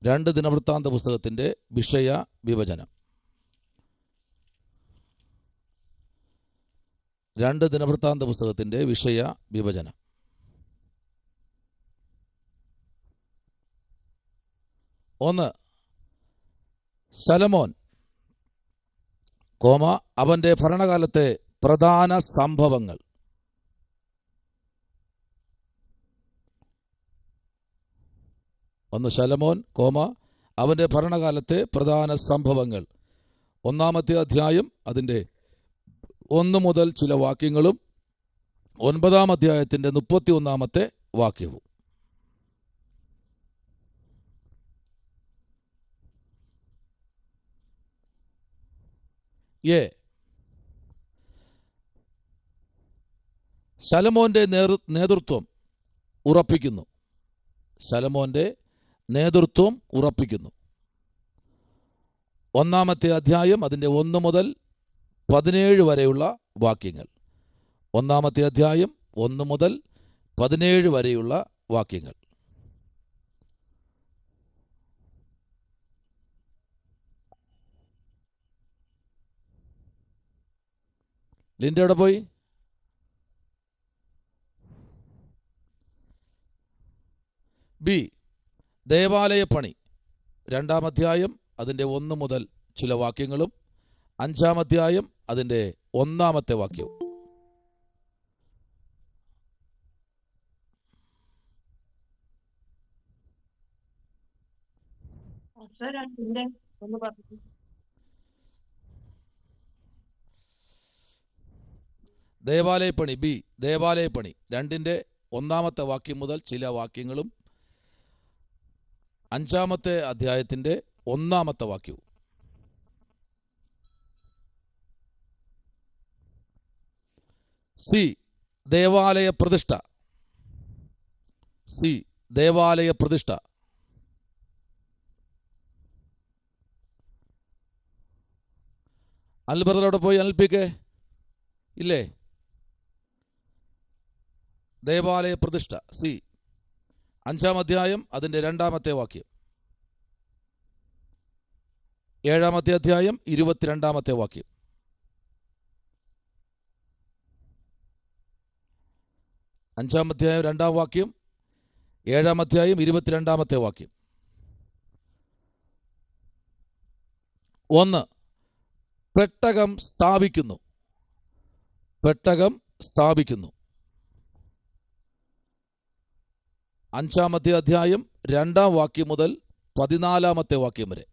രണ്ട് ദിനവൃത്താന്ത പുസ്തകത്തിൻ്റെ വിഷയ വിഭജനം. രണ്ട് ദിനവൃത്താന്ത പുസ്തകത്തിൻ്റെ വിഷയ വിഭജനം. ഒന്ന്, ശലോമോൻ, അവൻ്റെ ഭരണകാലത്തെ പ്രധാന സംഭവങ്ങൾ. ഒന്ന്, ശലോമോൻ, അവൻ്റെ ഭരണകാലത്തെ പ്രധാന സംഭവങ്ങൾ. 1-ാമത്തെ അധ്യായം അതിൻ്റെ 1 മുതൽ ചില വാക്യങ്ങളും 9-ാം അധ്യായത്തിൻ്റെ 31-ാമത്തെ വാക്യവും. ശലോമോന്റെ നേതൃത്വം ഉറപ്പിക്കുന്നു. ശലോമോന്റെ നേതൃത്വം ഉറപ്പിക്കുന്നു. 1-ാമത്തെ അധ്യായം അതിൻ്റെ 1 മുതൽ 17 വരെയുള്ള വാക്യങ്ങൾ. 1-ാമത്തെ അധ്യായം 1 മുതൽ 17 വരെയുള്ള വാക്യങ്ങൾ. ലിൻ്റെ എവിടെ പോയി? ബി, ദേവാലയ പണി. 2-ാം അധ്യായം അതിൻ്റെ 1 മുതൽ ചില വാക്യങ്ങളും 5-ാം അധ്യായം അതിൻ്റെ 1-ാമത്തെ വാക്യവും. ദേവാലയപ്പണി ബി, ദേവാലയപ്പണി 2-ന്റെ 1-ാമത്തെ വാക്യം മുതൽ ചില വാക്യങ്ങളും 5-ാമത്തെ അധ്യായത്തിൻ്റെ 1-ാമത്തെ വാക്യവും. സി, ദേവാലയ പ്രതിഷ്ഠ. സി, ദേവാലയ പ്രതിഷ്ഠ. അനിൽ ബ്രദർ അവിടെ പോയി? അനിൽപ്പിക്കേ ഇല്ലേ? ദേവാലയ പ്രതിഷ്ഠ സി, 5-ാം അധ്യായം അതിൻ്റെ 2-ാമത്തെ വാക്യം. 7-ാമത്തെ അധ്യായം 22-ാമത്തെ വാക്യം. അഞ്ചാം അധ്യായം 2-ാം വാക്യം, 7-ാം അധ്യായം 22-ാമത്തെ വാക്യം. 1, പെട്ടകം സ്ഥാപിക്കുന്നു. പെട്ടകം സ്ഥാപിക്കുന്നു. 5-ാമത്തെ അധ്യായം 2-ാം വാക്യം മുതൽ 14-ാമത്തെ വാക്യം വരെ.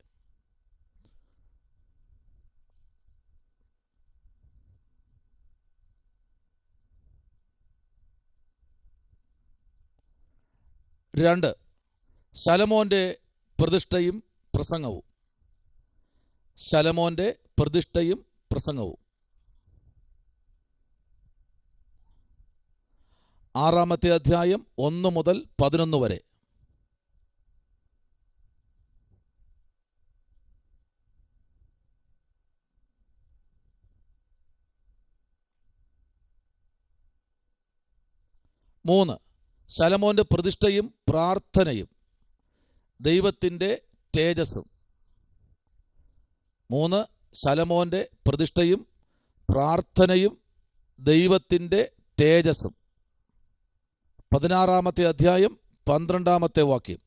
രണ്ട്, ശലോമോന്റെ പ്രതിഷ്ഠയും പ്രസംഗവും. ശലോമോന്റെ പ്രതിഷ്ഠയും പ്രസംഗവും. 6-ാമത്തെ അധ്യായം 1 മുതൽ 11 വരെ. 3, ശലോമോന്റെ പ്രതിഷ്ഠയും പ്രാർത്ഥനയും ദൈവത്തിൻ്റെ തേജസ്സും. 3, ശലോമോന്റെ പ്രതിഷ്ഠയും പ്രാർത്ഥനയും ദൈവത്തിൻ്റെ തേജസ്സും. 16-ാമത്തെ അധ്യായം 12-ാമത്തെ വാക്യം.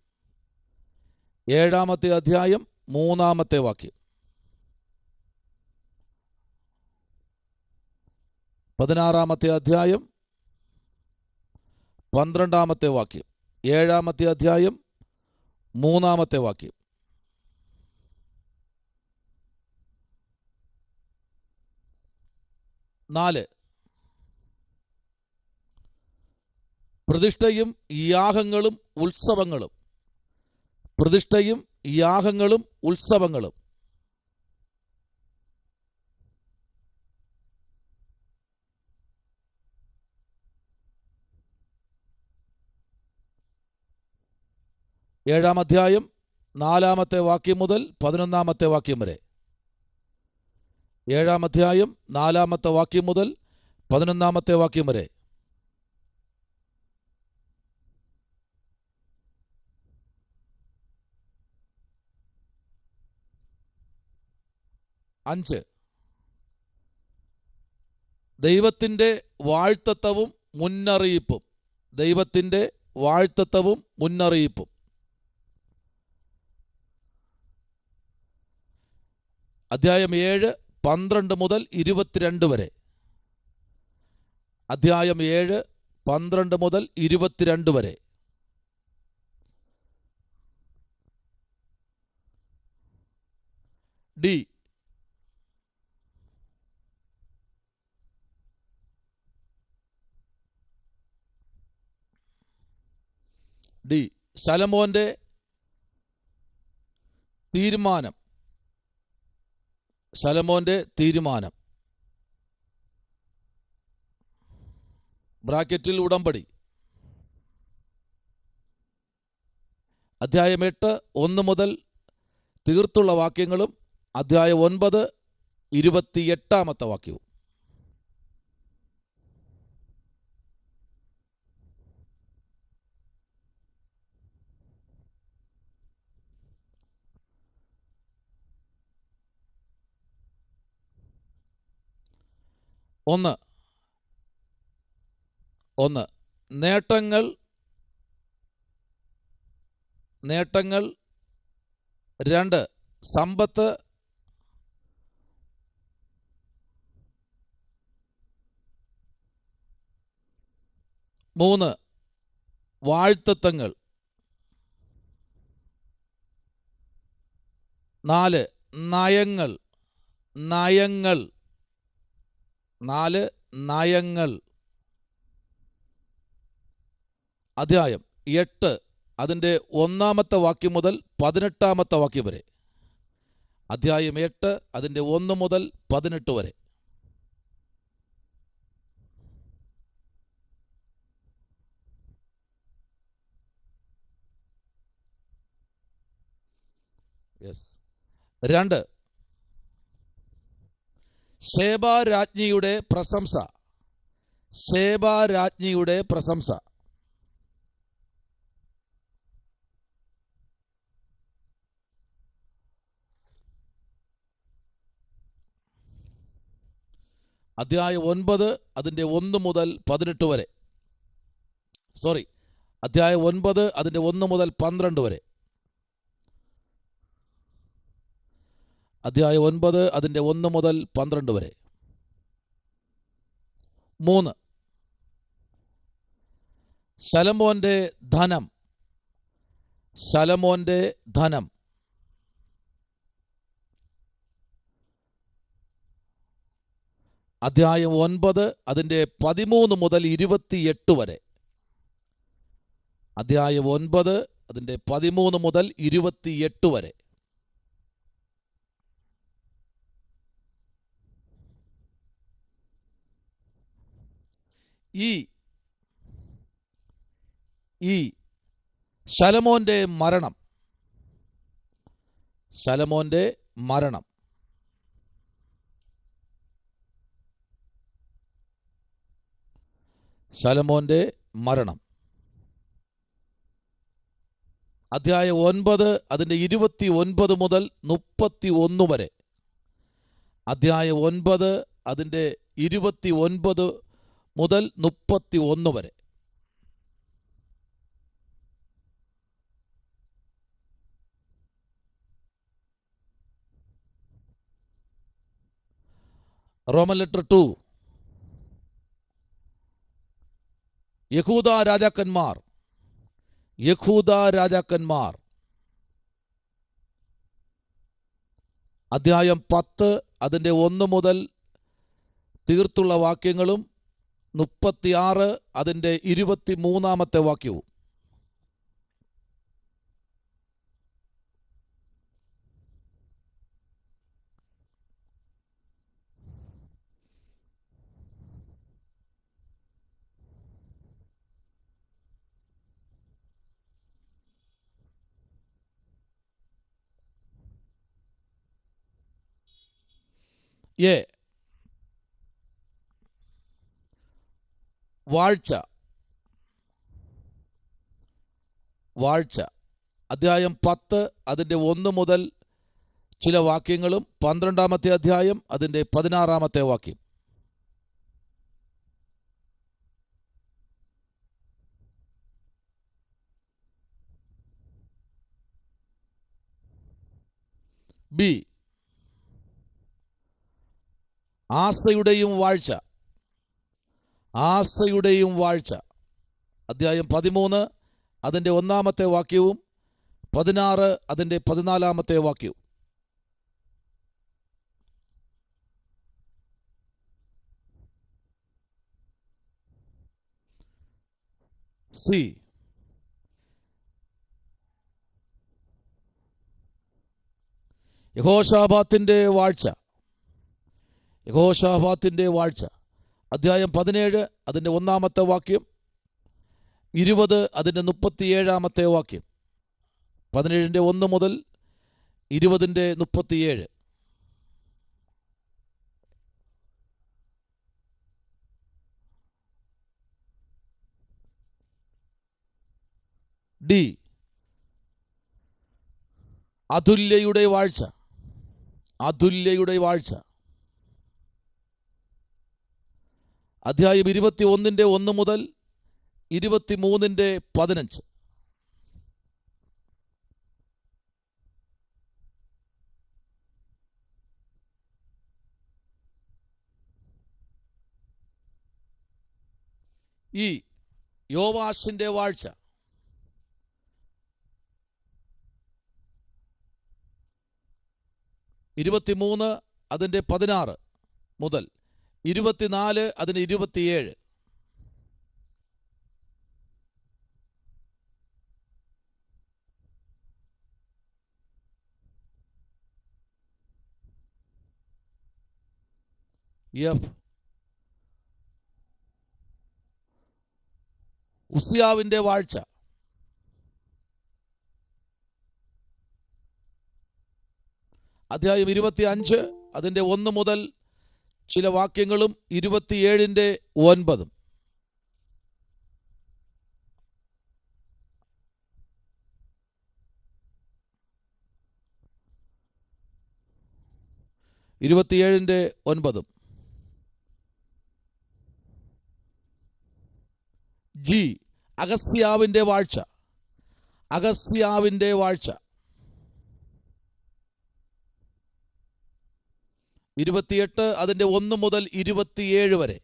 7-ാമത്തെ അധ്യായം 3-ാമത്തെ വാക്യം. 16-ാമത്തെ അധ്യായം 12-ാമത്തെ വാക്യം. 7-ാമത്തെ അധ്യായം 3-ാമത്തെ വാക്യം. 4, പ്രതിഷ്ഠയും യാഗങ്ങളും ഉത്സവങ്ങളും. പ്രതിഷ്ഠയും യാഗങ്ങളും ഉത്സവങ്ങളും. 7-ാം അധ്യായം 4-ാമത്തെ വാക്യം മുതൽ 11-ാമത്തെ വാക്യം വരെ. 7-ാം അധ്യായം 4-ാമത്തെ വാക്യം മുതൽ 11-ാമത്തെ വാക്യം വരെ. 5 ദൈവത്തിൻ്റെ വാഴ്ത്തത്വവും മുന്നറിയിപ്പും. ദൈവത്തിൻ്റെ വാഴ്ത്തത്വവും മുന്നറിയിപ്പും. അധ്യായം 7 12 മുതൽ 22 വരെ. അധ്യായം 7 12 മുതൽ 22 വരെ. ഡി ശലോമോന്റെ തീരുമാനം. ശലോമോന്റെ തീരുമാനം. ബ്രാക്കറ്റിൽ ഉടമ്പടി. അധ്യായം 8 1 മുതൽ തീർത്തുള്ള വാക്യങ്ങളും അധ്യായം 9 28 വാക്യവും. ഒന്ന് നേട്ടങ്ങൾ. 2 സമ്പത്ത്. 3 വാഴ്ത്തത്വങ്ങൾ. 4 നയങ്ങൾ. 4 നയങ്ങൾ. അധ്യായം 8 അതിൻ്റെ 1 വാക്യം മുതൽ 18 വാക്യം വരെ. അധ്യായം 8 അതിൻ്റെ 1 മുതൽ 18 വരെ. യെസ്. 2 ശേബാരാജ്ഞിയുടെ പ്രശംസ. ശേബാരാജ്ഞിയുടെ പ്രശംസ. അധ്യായം 9 അതിൻ്റെ 1 മുതൽ 18 വരെ. അധ്യായം 9 അതിൻ്റെ 1 മുതൽ 12 വരെ. അധ്യായം 9 അതിൻ്റെ 1 മുതൽ 12 വരെ. 3 ശലോമോന്റെ ധനം. ശലോമോന്റെ ധനം. അധ്യായം 9 അതിൻ്റെ 13 മുതൽ 28 വരെ. അധ്യായം 9 അതിൻ്റെ 13 മുതൽ 28 വരെ. ഈ ശലോമോന്റെ മരണം. ശലോമോന്റെ മരണം. ശലോമോന്റെ മരണം. അധ്യായം 9 അതിൻ്റെ 29 മുതൽ 31 വരെ. അധ്യായം 9 അതിൻ്റെ 29 മുതൽ 31 വരെ. റോമൻ ലെറ്റർ 2 യഹൂദ രാജാക്കന്മാർ. യഹൂദ രാജാക്കന്മാർ. അധ്യായം 10 അതിൻ്റെ 1 മുതൽ തീർത്തുള്ള വാക്യങ്ങളും 36 അതിൻ്റെ 23 വാക്യവും. വാഴ്ച. വാഴ്ച. അധ്യായം 10 അതിൻ്റെ 1 മുതൽ ചില വാക്യങ്ങളും 12-ാമത്തെ അധ്യായം അതിൻ്റെ 16-ാമത്തെ വാക്യം. ബി. ആസയുടെയും വാഴ്ച. ആസയുടെയും വാഴ്ച. അധ്യായം 13 അതിൻ്റെ 1-ാമത്തെ വാക്യവും 16 അതിൻ്റെ 14-ാമത്തെ വാക്യവും. സി. യഹോശാഫാത്തിന്റെ വാഴ്ച. യഹോശാഫാത്തിന്റെ വാഴ്ച. അധ്യായം 17 അതിൻ്റെ 1-ാമത്തെ വാക്യം, 20 അതിൻ്റെ 37-ാമത്തെ വാക്യം. 17-ന്റെ 1 മുതൽ 20-ന്റെ 37. ഡി. അതുല്യയുടെ വാഴ്ച. അതുല്യയുടെ വാഴ്ച. അധ്യായം 21-ന്റെ 1 മുതൽ 23-ന്റെ 15. ഈ യോവാശിന്റെ വാഴ്ച. ഇരുപത്തിമൂന്ന് അതിൻ്റെ 16 മുതൽ 24 അതിന് 27. എഫ്. ഉസിയാവിന്റെ വാഴ്ച. അധ്യായം 25 അതിൻ്റെ 1 മുതൽ ചില വാക്യങ്ങളും 27-ന്റെ 9. ഇരുപത്തിയേഴിൻ്റെ 9. ജി. അഗസ്യാവിന്റെ വാഴ്ച. അഗസ്യാവിന്റെ വാഴ്ച. 28 അതിൻ്റെ 1 മുതൽ 27 വരെ.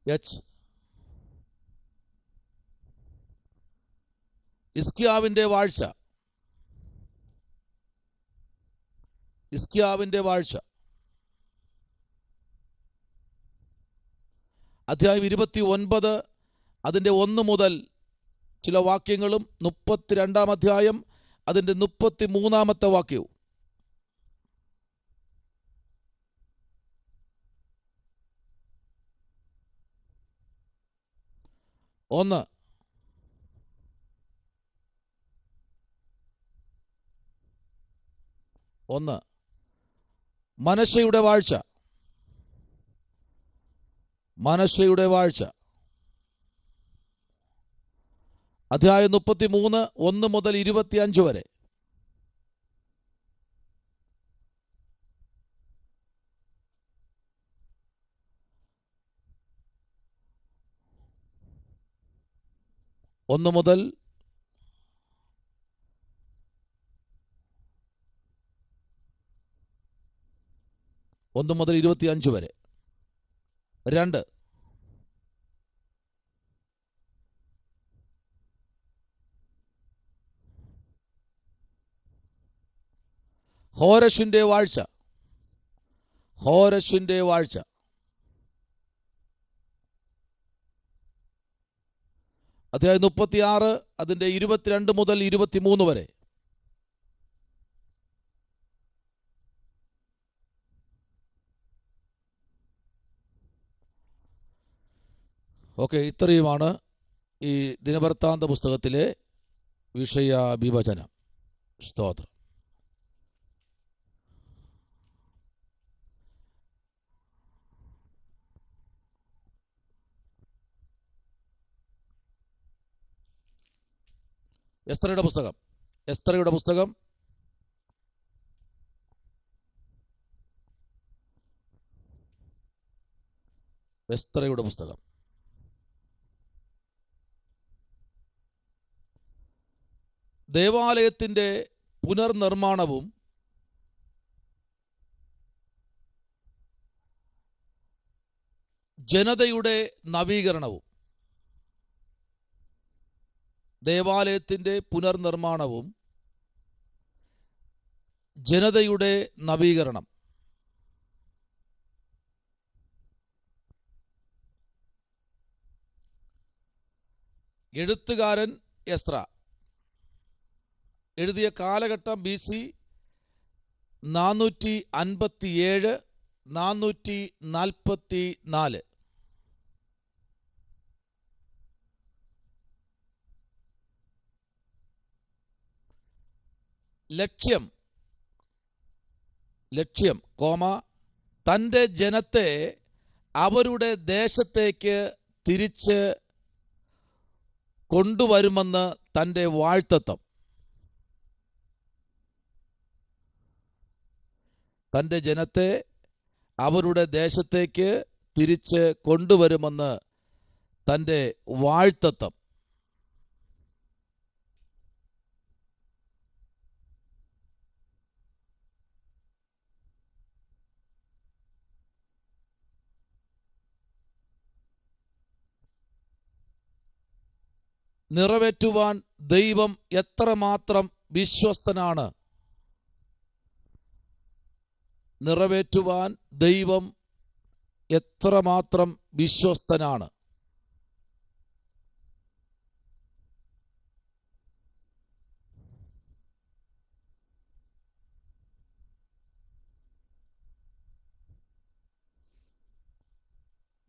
എച്ച്. ഇസ്കിയാവിന്റെ വാഴ്ച. ഇസ്കിയാവിന്റെ വാഴ്ച. അധ്യായം 29 അതിൻ്റെ 1 മുതൽ ചില വാക്യങ്ങളും 32-ാം അധ്യായം അതിൻ്റെ 33-ാമത്തെ വാക്യവും. ഒന്ന്. മനശ്ശെയുടെ വാഴ്ച. മനശ്ശെയുടെ വാഴ്ച. അധ്യായം 33 1 മുതൽ 25 വരെ. ഒന്ന് മുതൽ 25 വരെ. 2. ഹോരശിന്റെ വാഴ്ച. ഹോരശിന്റെ വാഴ്ച. അധ്യായം 36 അതിൻ്റെ 22 മുതൽ 23 വരെ. ഓക്കെ, ഇത്രയുമാണ് ഈ ദിനവൃത്താന്ത പുസ്തകത്തിലെ വിഷയ വിഭജനം. സ്തോത്രം. എസ്തറയുടെ പുസ്തകം. എസ്തറയുടെ പുസ്തകം എസ്തറയുടെ പുസ്തകം ദേവാലയത്തിൻ്റെ പുനർനിർമ്മാണവും ജനതയുടെ നവീകരണവും. ദേവാലയത്തിൻ്റെ പുനർനിർമ്മാണവും ജനതയുടെ നവീകരണം. എഴുത്തുകാരൻ എസ്ര എഴുതിയ കാലഘട്ടം BC 457 444. ലക്ഷ്യം തൻ്റെ ജനത്തെ അവരുടെ ദേശത്തേക്ക് തിരിച്ച് കൊണ്ടുവരുമെന്ന് തൻ്റെ വാഴ്ത്തത്വം. തൻ്റെ ജനത്തെ അവരുടെ ദേശത്തേക്ക് തിരിച്ച് കൊണ്ടുവരുമെന്ന് തൻ്റെ വാഴ്ത്തത്വം. നിറവേറ്റുവാൻ ദൈവം എത്രമാത്രം വിശ്വസ്തനാണ്. നിറവേറ്റുവാൻ ദൈവം എത്രമാത്രം വിശ്വസ്തനാണ്.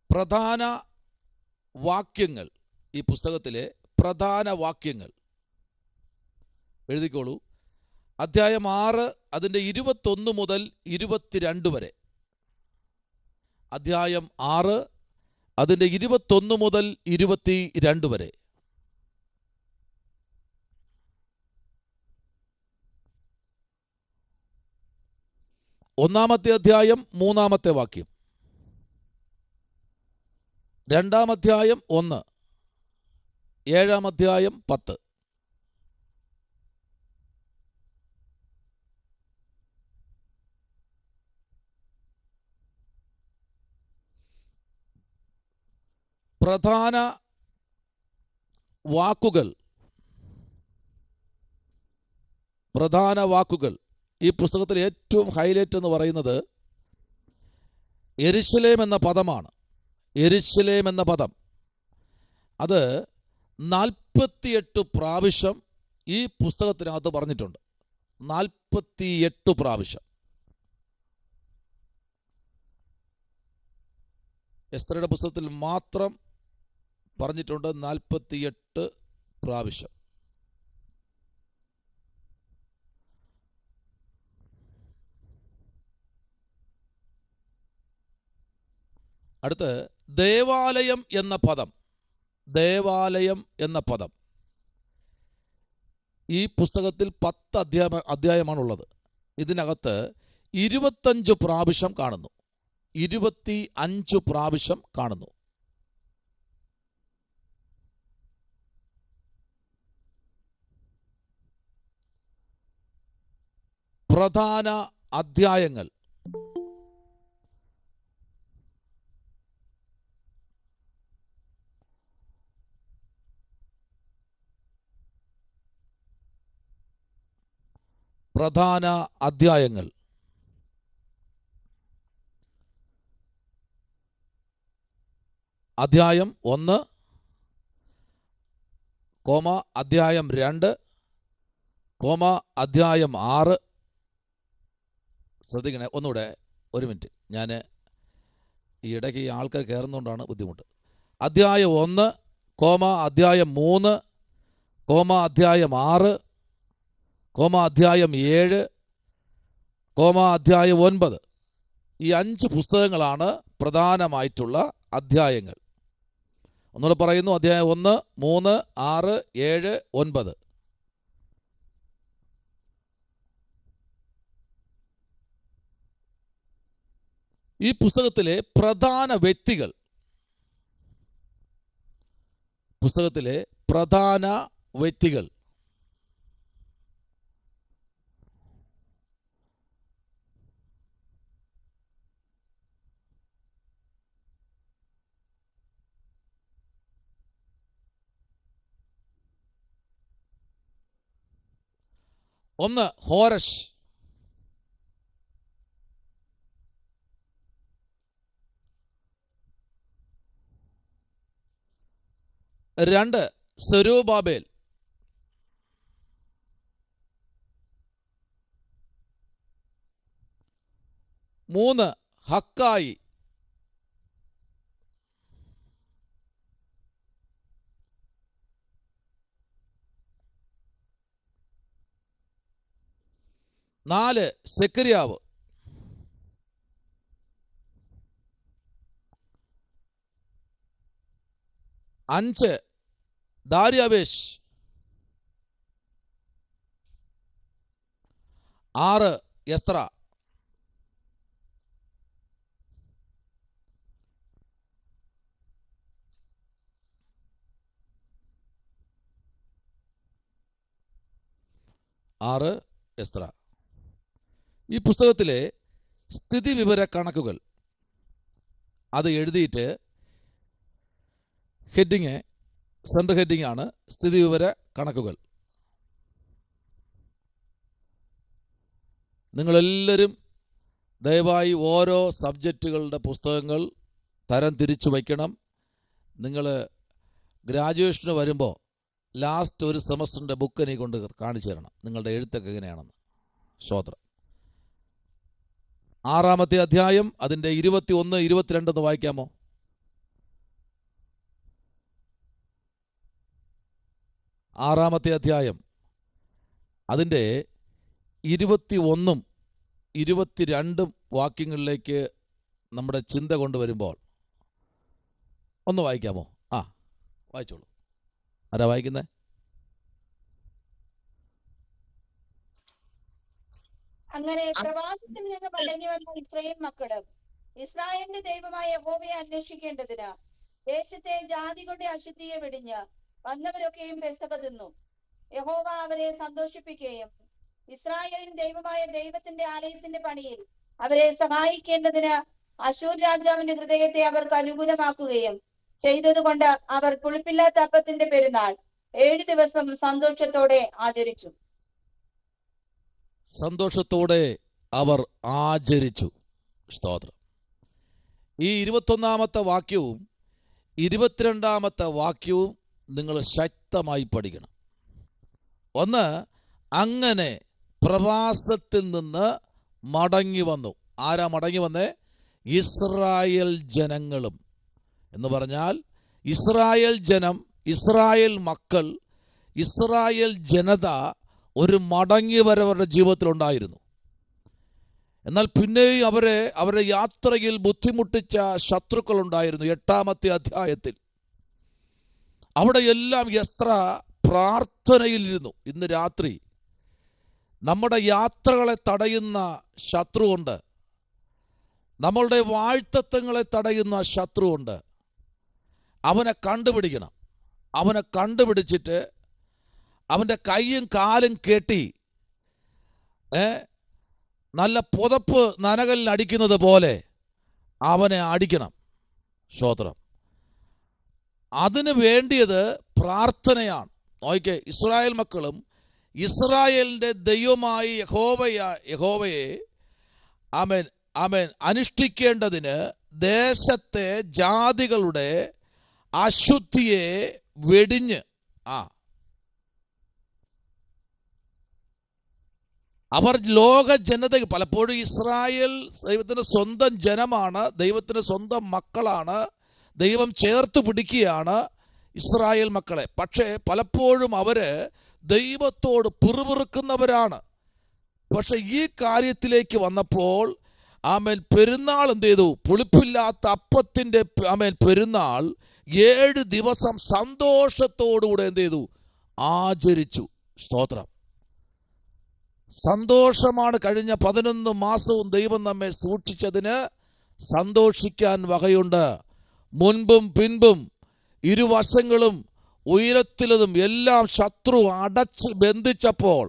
പ്രധാന വാക്യങ്ങൾ, ഈ പുസ്തകത്തിലെ പ്രധാന വാക്യങ്ങൾ എഴുതിക്കോളൂ. അധ്യായം 6 അതിൻ്റെ 21 മുതൽ 22 വരെ. അധ്യായം 6 അതിൻ്റെ 21 മുതൽ 22 വരെ. ഒന്നാമത്തെ അധ്യായം 3-ാമത്തെ വാക്യം. 2-ാം അധ്യായം 1. 7-ാം അധ്യായം 10. പ്രധാന വാക്കുകൾ ഈ പുസ്തകത്തിൽ ഏറ്റവും ഹൈലൈറ്റ് എന്ന് പറയുന്നത് യെരുശലേം എന്ന പദമാണ്. യെരുശലേം എന്ന പദം അത് 48 പ്രാവശ്യം ഈ പുസ്തകത്തിനകത്ത് പറഞ്ഞിട്ടുണ്ട്. 48 പ്രാവശ്യം. എസ്തറയുടെ പുസ്തകത്തിൽ മാത്രം പറഞ്ഞിട്ടുണ്ട് 48 പ്രാവശ്യം. അടുത്ത് ദേവാലയം എന്ന പദം. ദേവാലയം എന്ന പദം ഈ പുസ്തകത്തിൽ 10 അധ്യായമാണുള്ളത്. ഇതിനകത്ത് 25 പ്രാവശ്യം കാണുന്നു. 25 പ്രാവശ്യം കാണുന്നു. പ്രധാന അധ്യായങ്ങൾ. പ്രധാന അധ്യായങ്ങൾ. അധ്യായം 1, അധ്യായം 2, അധ്യായം 6. ശ്രദ്ധിക്കണേ, ഒന്നുകൂടെ ഒരു മിനിറ്റ്. ഞാൻ ഈ ഇടയ്ക്ക് ഈ ആൾക്കാർ കയറുന്നതുകൊണ്ടാണ് ബുദ്ധിമുട്ട്. അധ്യായം 1, അധ്യായം 3, അധ്യായം 6, അധ്യായം 7, അധ്യായം 9. ഈ 5 പുസ്തകങ്ങളാണ് പ്രധാനമായിട്ടുള്ള അധ്യായങ്ങൾ. ഒന്നുകൂടെ പറയുന്നു, അധ്യായം 1, 3, 6, 7, 9. ഈ പുസ്തകത്തിലെ പ്രധാന വ്യക്തികൾ, ഒന്ന് ഹോരഷ്, 2 സെരൂബാബേൽ, 3 ഹക്കായി, 4 സെക്കരിയാവ്, 5 ദാര്യാവേശ്, 6 എസ്ത്ര, 6 എസ്ത്ര. ഈ പുസ്തകത്തിലെ സ്ഥിതിവിവര കണക്കുകൾ അത് എഴുതിയിട്ട് സെൻട്രൽ ഹെഡിങ് ആണ് സ്ഥിതിവിവര കണക്കുകൾ. നിങ്ങളെല്ലാവരും ദയവായി ഓരോ സബ്ജക്റ്റുകളുടെ പുസ്തകങ്ങൾ തരം തിരിച്ചു വയ്ക്കണം. നിങ്ങൾ ഗ്രാജുവേഷന് വരുമ്പോൾ ലാസ്റ്റ് ഒരു സെമസ്റ്ററിൻ്റെ ബുക്ക് എനിക്ക് കൊണ്ട് കാണിച്ചു തരണം, നിങ്ങളുടെ എഴുത്തൊക്കെ എങ്ങനെയാണെന്ന്. സ്തോത്രം. 6-ാമത്തെ അധ്യായം അതിൻ്റെ 21, 22 വായിക്കാമോ? ആറാമത്തെ അധ്യായം അതിൻ്റെ 21, 22 വാക്യങ്ങളിലേക്ക് നമ്മുടെ ചിന്ത കൊണ്ടുവരുമ്പോൾ ഒന്ന് വായിക്കാമോ? വായിച്ചോളൂ. ആരാ വായിക്കുന്നത്? അങ്ങനെ പ്രവാസത്തിൽ നിന്ന് മടങ്ങി വന്ന ഇസ്രായേൽ മക്കളും ഇസ്രായേലിന്റെ ദൈവമായ യഹോവയെ അന്വേഷിക്കേണ്ടതിന് ദേശത്തെ ജാതികളുടെ അശുദ്ധിയെ വെടിഞ്ഞ് വന്നവരൊക്കെയും പെസക തിന്നു. യഹോവ അവരെ സന്തോഷിപ്പിക്കുകയും ഇസ്രായേലിൻ ദൈവമായ ദൈവത്തിന്റെ ആലയത്തിന്റെ പണിയിൽ അവരെ സഹായിക്കേണ്ടതിന് അശൂർ രാജാവിന്റെ ഹൃദയത്തെ അവർക്ക് അനുകൂലമാക്കുകയും ചെയ്തതുകൊണ്ട് അവർ പുളിപ്പില്ലാത്ത അപ്പത്തിന്റെ പെരുന്നാൾ 7 ദിവസം സന്തോഷത്തോടെ ആചരിച്ചു. അവർ ആചരിച്ചു. സ്തോത്രം. ഈ 21-ാമത്തെ വാക്യവും 22-ാമത്തെ വാക്യവും നിങ്ങൾ ശക്തമായി പഠിക്കണം. ഒന്ന്, അങ്ങനെ പ്രവാസത്തിൽ നിന്ന് മടങ്ങി വന്നു. ആരാ മടങ്ങി വന്നേ? ഇസ്രായേൽ ജനങ്ങളും എന്ന് പറഞ്ഞാൽ ഇസ്രായേൽ ജനം, ഇസ്രായേൽ മക്കൾ, ഇസ്രായേൽ ജനത ഒരു മടങ്ങി വരവരുടെ ജീവിതത്തിലുണ്ടായിരുന്നു. എന്നാൽ പിന്നെയും അവരുടെ യാത്രയിൽ ബുദ്ധിമുട്ടിച്ച ശത്രുക്കളുണ്ടായിരുന്നു. 8-ാമത്തെ അധ്യായത്തിൽ അവിടെ എല്ലാം എസ്ത്ര പ്രാർത്ഥനയിലിരുന്നു. ഇന്ന് രാത്രി നമ്മുടെ യാത്രകളെ തടയുന്ന ശത്രുവുണ്ട്, നമ്മളുടെ വാഴ്ത്തത്വങ്ങളെ തടയുന്ന ശത്രുവുണ്ട്. അവനെ കണ്ടുപിടിക്കണം. അവനെ കണ്ടുപിടിച്ചിട്ട് അവൻ്റെ കൈയും കാലും കെട്ടി നല്ല പുതപ്പ് നനകലിൽ അടിക്കുന്നത് പോലെ അവനെ അടിക്കണം. സ്തോത്രം. അതിന് വേണ്ടിയത് പ്രാർത്ഥനയാണ്. നോക്കിക്കേ, ഇസ്രായേൽ മക്കളും ഇസ്രായേലിൻ്റെ ദൈവമായി യഹോവയെ ആമേൻ അനുഷ്ഠിക്കേണ്ടതിന് ദേശത്തെ ജാതികളുടെ അശുദ്ധിയെ വെടിഞ്ഞ് അവർ ലോക ജനത, പലപ്പോഴും ഇസ്രായേൽ ദൈവത്തിൻ്റെ സ്വന്തം ജനമാണ്, ദൈവത്തിൻ്റെ സ്വന്തം മക്കളാണ്, ദൈവം ചേർത്ത് പിടിക്കുകയാണ്. ഇസ്രായേൽ മക്കളെ. പക്ഷേ പലപ്പോഴും അവര് ദൈവത്തോട് പിറുപിറുക്കുന്നവരാണ്. പക്ഷെ ഈ കാര്യത്തിലേക്ക് വന്നപ്പോൾ ആമേൻ പെരുന്നാൾ എന്ത് ചെയ്തു? പുളിപ്പില്ലാത്ത അപ്പത്തിൻ്റെ ആമേൻ പെരുന്നാൾ 7 ദിവസം സന്തോഷത്തോടുകൂടെ എന്ത് ചെയ്തു? ആചരിച്ചു. സ്തോത്രം. സന്തോഷമാണ്. കഴിഞ്ഞ 11 മാസവും ദൈവം നമ്മെ സൂക്ഷിച്ചതിന് സന്തോഷിക്കാൻ വകയുണ്ട്. മുൻപും പിൻപും ഇരുവശങ്ങളും ഉയരത്തിലതും എല്ലാം ശത്രു അടച്ച് ബന്ധിച്ചപ്പോൾ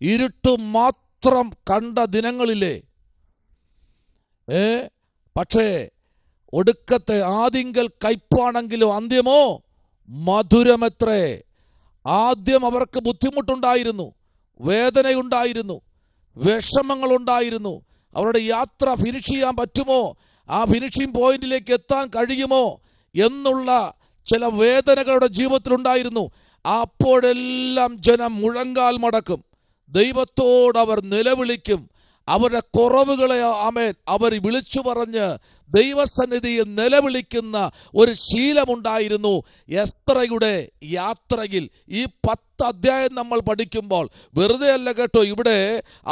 ഇരുട്ട് മാത്രം കണ്ട ദിനങ്ങളില്ലേ? പക്ഷേ ഒടുക്കത്തെ ആദിങ്കൽ കയ്പാണെങ്കിലും അന്ത്യമോ മധുരമത്രേ. ആദ്യം അവർക്ക് ബുദ്ധിമുട്ടുണ്ടായിരുന്നു, വേദനയുണ്ടായിരുന്നു, വിഷമങ്ങളുണ്ടായിരുന്നു. അവരുടെ യാത്ര ഫിനിഷ് ചെയ്യാൻ പറ്റുമോ, ആ ഫിനിഷിംഗ് പോയിന്റിലേക്ക് എത്താൻ കഴിയുമോ എന്നുള്ള ചില വേദനകളുടെ ജീവിതത്തിലുണ്ടായിരുന്നു. അപ്പോഴെല്ലാം ജനം മുഴങ്കാൽ മടക്കും, ദൈവത്തോട് അവർ നിലവിളിക്കും. അവരുടെ കുറവുകളെ ആമേൻ അവർ വിളിച്ചു പറഞ്ഞ് ദൈവസന്നിധിയിൽ നിലവിളിക്കുന്ന ഒരു ശീലമുണ്ടായിരുന്നു എസ്തറയുടെ യാത്രയിൽ. ഈ 10 അധ്യായം നമ്മൾ പഠിക്കുമ്പോൾ വെറുതെ അല്ല കേട്ടോ. ഇവിടെ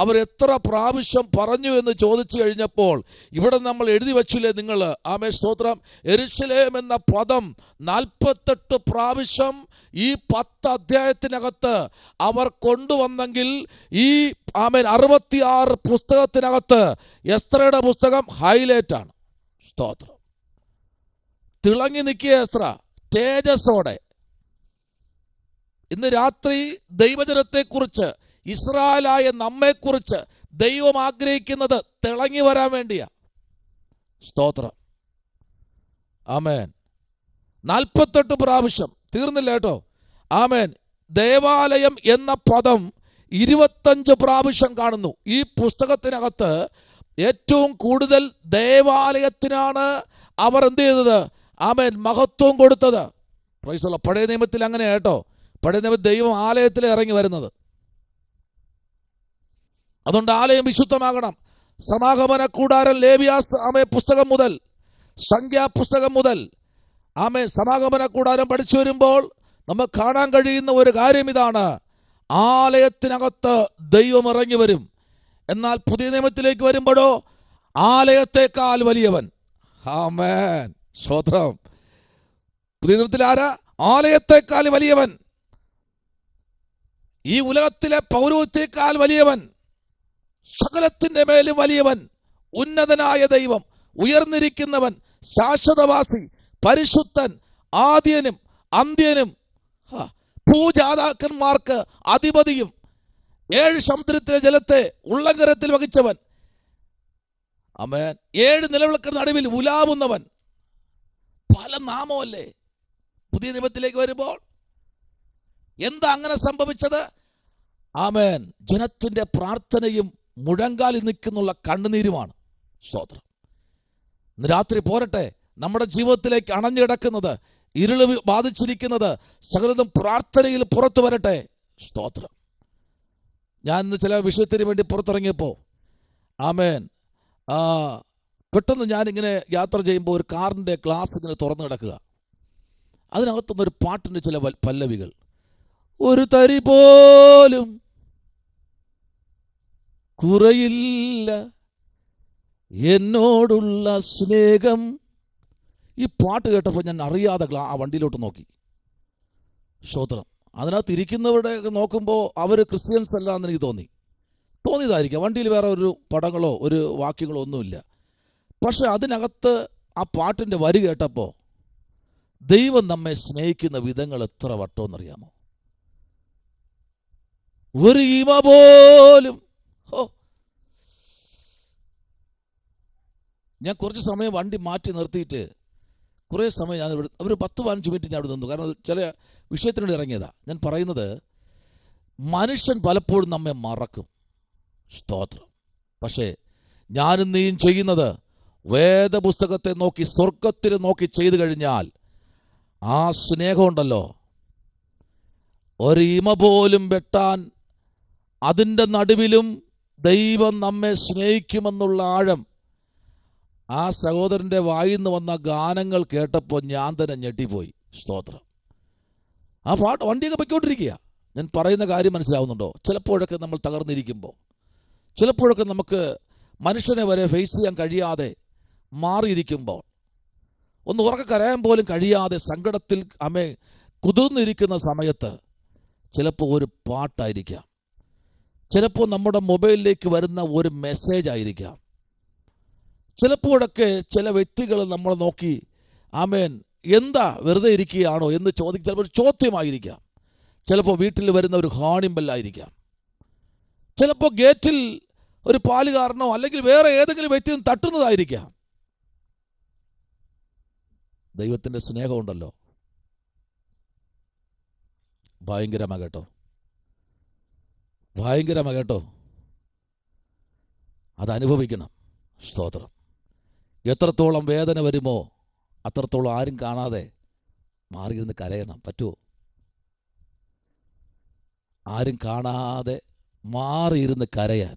അവർ എത്ര പ്രാവശ്യം പറഞ്ഞു എന്ന് ചോദിച്ചു കഴിഞ്ഞപ്പോൾ ഇവിടെ നമ്മൾ എഴുതി വച്ചില്ലേ നിങ്ങൾ? ആമേൻ സ്തോത്രം. യെരൂശലേം എന്ന പദം 48 പ്രാവശ്യം ഈ 10 അധ്യായത്തിനകത്ത് അവർ കൊണ്ടുവന്നെങ്കിൽ ഈ ആമേൻ 66 പുസ്തകത്തിനകത്ത് എസ്തറയുടെ പുസ്തകം ഹൈലൈറ്റ് ആണ്. സ്തോത്രം. തിളങ്ങി നിൽക്കിയ എസ്തറ തേജസ്സോടെ. ഇന്ന് രാത്രി ദൈവജനത്തെക്കുറിച്ച്, ഇസ്രായേലായ നമ്മെക്കുറിച്ച് ദൈവം ആഗ്രഹിക്കുന്നത് തിളങ്ങി വരാൻ വേണ്ടിയാ. സ്തോത്രം. ആമേൻ. 48 പ്രാവശ്യം തീർന്നില്ല കേട്ടോ. ആമേൻ. ദേവാലയം എന്ന പദം 25 പ്രാവശ്യം കാണുന്നു. ഈ പുസ്തകത്തിനകത്ത് ഏറ്റവും കൂടുതൽ ദേവാലയത്തിനാണ് അവർ എന്ത് ചെയ്തത്? ആമേൻ മഹത്വം കൊടുത്തത്. Price the Lord. പഴയ നിയമത്തിൽ അങ്ങനെ കേട്ടോ. പഴയ നിയമത്തിൽ ദൈവം ആലയത്തിൽ ഇറങ്ങി വരുന്നത്. അതുകൊണ്ട് ആലയം വിശുദ്ധമാകണം. സമാഗമന കൂടാരം, ലേവ്യാസ് ആമേ പുസ്തകം മുതൽ, സംഖ്യാപുസ്തകം മുതൽ ആമേ സമാഗമന കൂടാരം പഠിച്ചു വരുമ്പോൾ നമുക്ക് കാണാൻ കഴിയുന്ന ഒരു കാര്യം ഇതാണ്: ആലയത്തിനകത്ത് ദൈവം ഇറങ്ങി വരും. എന്നാൽ പുതിയ നിയമത്തിലേക്ക് വരുമ്പോഴോ ആലയത്തെക്കാൾ വലിയവൻ. ആമേൻ സ്തോത്രം. പുതിയ നിയമത്തിൽ ആരാ? ആലയത്തെക്കാൾ വലിയവൻ, ഈ ഉലകത്തിലെ പൗരോഹിത്യത്തെക്കാൾ വലിയവൻ, സകലത്തിന്റെ മേലും വലിയവൻ, ഉന്നതനായ ദൈവം, ഉയർന്നിരിക്കുന്നവൻ, ശാശ്വതവാസി, പരിശുദ്ധൻ, ആദ്യനും അന്ത്യനും, ഭൂജാതാക്കന്മാർക്ക് അധിപതിയും, 7 സമുദ്രത്തിലെ ജലത്തെ ഉള്ളങ്കരത്തിൽ വഹിച്ചവൻ, ആമേൻ, 7 നിലവിളക്ക് നടുവിൽ ഉലാവുന്നവൻ. പല നാമമല്ലേ പുതിയ നിയമത്തിലേക്ക് വരുമ്പോൾ? എന്താ അങ്ങനെ സംഭവിച്ചത്? ആമേൻ, ജനത്തിന്റെ പ്രാർത്ഥനയും മുഴങ്കാലിൽ നിൽക്കുന്നുള്ള കണ്ണുനീരുമാണ്. സ്തോത്രം. ഇന്ന് രാത്രി പോരട്ടെ, നമ്മുടെ ജീവിതത്തിലേക്ക് അണഞ്ഞു കിടക്കുന്നത്, ഇരുള് ബാധിച്ചിരിക്കുന്നത് സകലതും പ്രാർത്ഥനയിൽ പുറത്തു വരട്ടെ. സ്തോത്രം. ഞാൻ ഇന്ന് ചില വിഷയത്തിന് വേണ്ടി പുറത്തിറങ്ങിയപ്പോൾ ആമേൻ പെട്ടെന്ന് ഞാനിങ്ങനെ യാത്ര ചെയ്യുമ്പോൾ ഒരു കാറിൻ്റെ ഗ്ലാസ് ഇങ്ങനെ തുറന്നു കിടക്കുക. അതിനകത്തുനിന്നൊരു പാട്ടിൻ്റെ ചില പല്ലവികൾ. ഒരു തരി പോലും കുറയില്ല എന്നോടുള്ള സ്നേഹം. ഈ പാട്ട് കേട്ടപ്പോൾ ഞാൻ അറിയാതെ ആ വണ്ടിയിലോട്ട് നോക്കി. സ്തോത്രം. അതിനകത്ത് ഇരിക്കുന്നവരുടെ നോക്കുമ്പോൾ അവർ ക്രിസ്ത്യൻസ് അല്ല എന്ന് എനിക്ക് തോന്നിയതായിരിക്കാം. വണ്ടിയിൽ വേറെ ഒരു പടങ്ങളോ ഒരു വാക്യങ്ങളോ ഒന്നുമില്ല. പക്ഷെ അതിനകത്ത് ആ പാട്ടിൻ്റെ വരി കേട്ടപ്പോൾ ദൈവം നമ്മെ സ്നേഹിക്കുന്ന വിധങ്ങൾ എത്ര വട്ടമെന്നറിയാമോ? ഒരു ഈമ പോലും. ഞാൻ കുറച്ച് സമയം വണ്ടി മാറ്റി നിർത്തിയിട്ട് കുറേ സമയം ഞാൻ ഒരു 10-15 മിനിറ്റ് ഞാൻ അവിടെ നിന്നു. കാരണം ചില വിഷയത്തിനോട് ഇറങ്ങിയതാണ്. ഞാൻ പറയുന്നത്, മനുഷ്യൻ പലപ്പോഴും നമ്മെ മറക്കും. സ്തോത്രം. പക്ഷേ ഞാനും നീയും ചെയ്യുന്നത് വേദപുസ്തകത്തെ നോക്കി, സ്വർഗത്തിൽ നോക്കി ചെയ്തു കഴിഞ്ഞാൽ ആ സ്നേഹമുണ്ടല്ലോ, ഒരു ഇമ പോലും വെട്ടാൻ അതിൻ്റെ നടുവിലും ദൈവം നമ്മെ സ്നേഹിക്കുമെന്നുള്ള ആഴം ആ സഹോദരൻ്റെ വായിൽ നിന്ന് വന്ന ഗാനങ്ങൾ കേട്ടപ്പോൾ ഞാൻ തന്നെ ഞെട്ടിപ്പോയി. സ്തോത്രം. ആ വണ്ടിയൊക്കെ പൊയ്ക്കൊണ്ടിരിക്കുക. ഞാൻ പറയുന്ന കാര്യം മനസ്സിലാവുന്നുണ്ടോ? ചിലപ്പോഴൊക്കെ നമ്മൾ തകർന്നിരിക്കുമ്പോൾ, ചിലപ്പോഴൊക്കെ നമുക്ക് മനുഷ്യനെ വരെ ഫേസ് ചെയ്യാൻ കഴിയാതെ മാറിയിരിക്കുമ്പോൾ, ഒന്ന് ഉറക്കെ കരയാൻ പോലും കഴിയാതെ സങ്കടത്തിൽ കുതിർന്നിരിക്കുന്ന സമയത്ത് ചിലപ്പോൾ ഒരു പാട്ടായിരിക്കാം, ചിലപ്പോൾ നമ്മുടെ മൊബൈലിലേക്ക് വരുന്ന ഒരു മെസ്സേജ് ആയിരിക്കാം, ചിലപ്പോഴൊക്കെ ചില വ്യക്തികൾ നമ്മളെ നോക്കി എന്താ വെറുതെ ഇരിക്കുകയാണോ എന്ന് ചോദിക്കും. ചിലപ്പോൾ ഒരു ചോദ്യമായിരിക്കാം, ചിലപ്പോൾ വീട്ടിൽ വരുന്ന ഒരു ഹാണിമ്പല്ലായിരിക്കാം, ചിലപ്പോൾ ഗേറ്റിൽ ഒരു പാലുകാരനോ അല്ലെങ്കിൽ വേറെ ഏതെങ്കിലും വ്യക്തിയും തട്ടുന്നതായിരിക്കാം. ദൈവത്തിൻ്റെ സ്നേഹമുണ്ടല്ലോ, ഭയങ്കരമാകട്ടോ, ഭയങ്കരമാകട്ടോ. അതനുഭവിക്കണം. സ്തോത്രം. എത്രത്തോളം വേദന വരുമോ അത്രത്തോളം ആരും കാണാതെ മാറിയിരുന്ന് കരയണം. പറ്റുമോ? ആരും കാണാതെ മാറിയിരുന്ന് കരയാൻ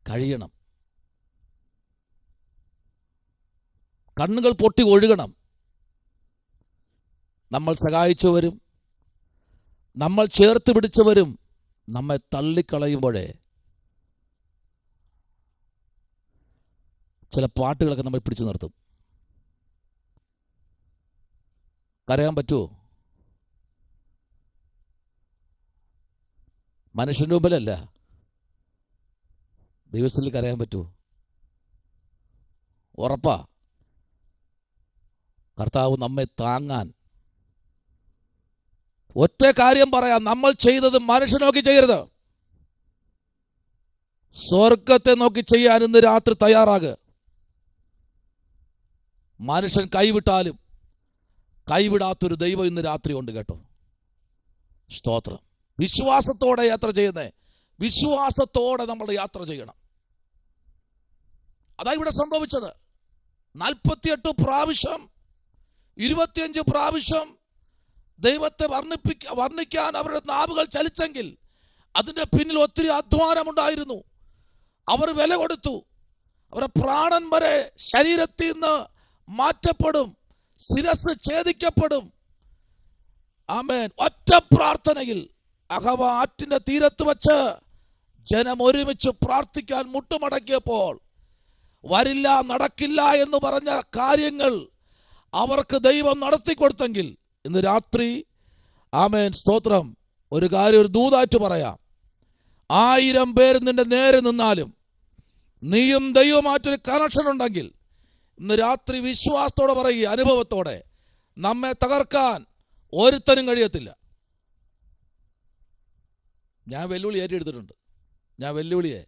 കഴിയണം. കണ്ണുകൾ പൊട്ടി ഒഴുകണം. നമ്മൾ സഹായിച്ചവരും നമ്മൾ ചേർത്ത് പിടിച്ചവരും നമ്മെ തള്ളിക്കളയുമ്പോഴേ ചില പാട്ടുകളൊക്കെ നമ്മൾ പിടിച്ചു നിർത്തും. കരയാൻ പറ്റുമോ? മനുഷ്യൻ്റെ മുമ്പിലല്ല, ദൈവത്തിൽ കരയാൻ പറ്റുമോ? ഉറപ്പാ. കർത്താവ് നമ്മെ താങ്ങാൻ. ഒറ്റ കാര്യം പറയാം, നമ്മൾ ചെയ്തത് മനുഷ്യൻ നോക്കി ചെയ്യരുത്, സ്വർഗത്തെ നോക്കി ചെയ്യാൻ ഇന്ന് രാത്രി തയ്യാറാകുക. മനുഷ്യൻ കൈവിട്ടാലും കൈവിടാത്തൊരു ദൈവം ഇന്ന് രാത്രി ഉണ്ട് കേട്ടോ. സ്തോത്രം. വിശ്വാസത്തോടെ യാത്ര ചെയ്യുന്നേ, വിശ്വാസത്തോടെ നമ്മൾ യാത്ര ചെയ്യണം. അതാ ഇവിടെ സംഭവിച്ചത്. 48 പ്രാവശ്യം 25 പ്രാവശ്യം ദൈവത്തെ വർണ്ണിക്കാൻ അവരുടെ നാവുകൾ ചലിച്ചെങ്കിൽ അതിൻ്റെ പിന്നിൽ ഒത്തിരി അധ്വാനമുണ്ടായിരുന്നു. അവർ വില കൊടുത്തു. അവരുടെ പ്രാണൻ വരെ ശരീരത്തിൽ നിന്ന് മാറ്റപ്പെടും, ശിരസ് ഛേദിക്കപ്പെടും. ആമേൻ. ഒറ്റ പ്രാർത്ഥനയിൽ ആറ്റിന്റെ തീരത്ത് വച്ച് ജനം ഒരുമിച്ച് പ്രാർത്ഥിക്കാൻ മുട്ടുമടക്കിയപ്പോൾ വരില്ല, നടക്കില്ല എന്ന് പറഞ്ഞ കാര്യങ്ങൾ അവർക്ക് ദൈവം നടത്തിക്കൊടുത്തെങ്കിൽ ഇന്ന് രാത്രി ആമേൻ സ്തോത്രം, ഒരു കാര്യം ഒരു ദൂതായിട്ട് പറയാം. 1000 പേര് നിന്റെ നേരെ നിന്നാലും നീയും ദൈവമായിട്ടൊരു കണക്ഷൻ ഉണ്ടെങ്കിൽ ഇന്ന് രാത്രി വിശ്വാസത്തോടെ പറയുക, അനുഭവത്തോടെ, നമ്മെ തകർക്കാൻ ഒരുത്തനും കഴിയത്തില്ല. ഞാൻ വെല്ലുവിളി ഏറ്റെടുത്തിട്ടുണ്ട്. ഞാൻ വെല്ലുവിളിയെ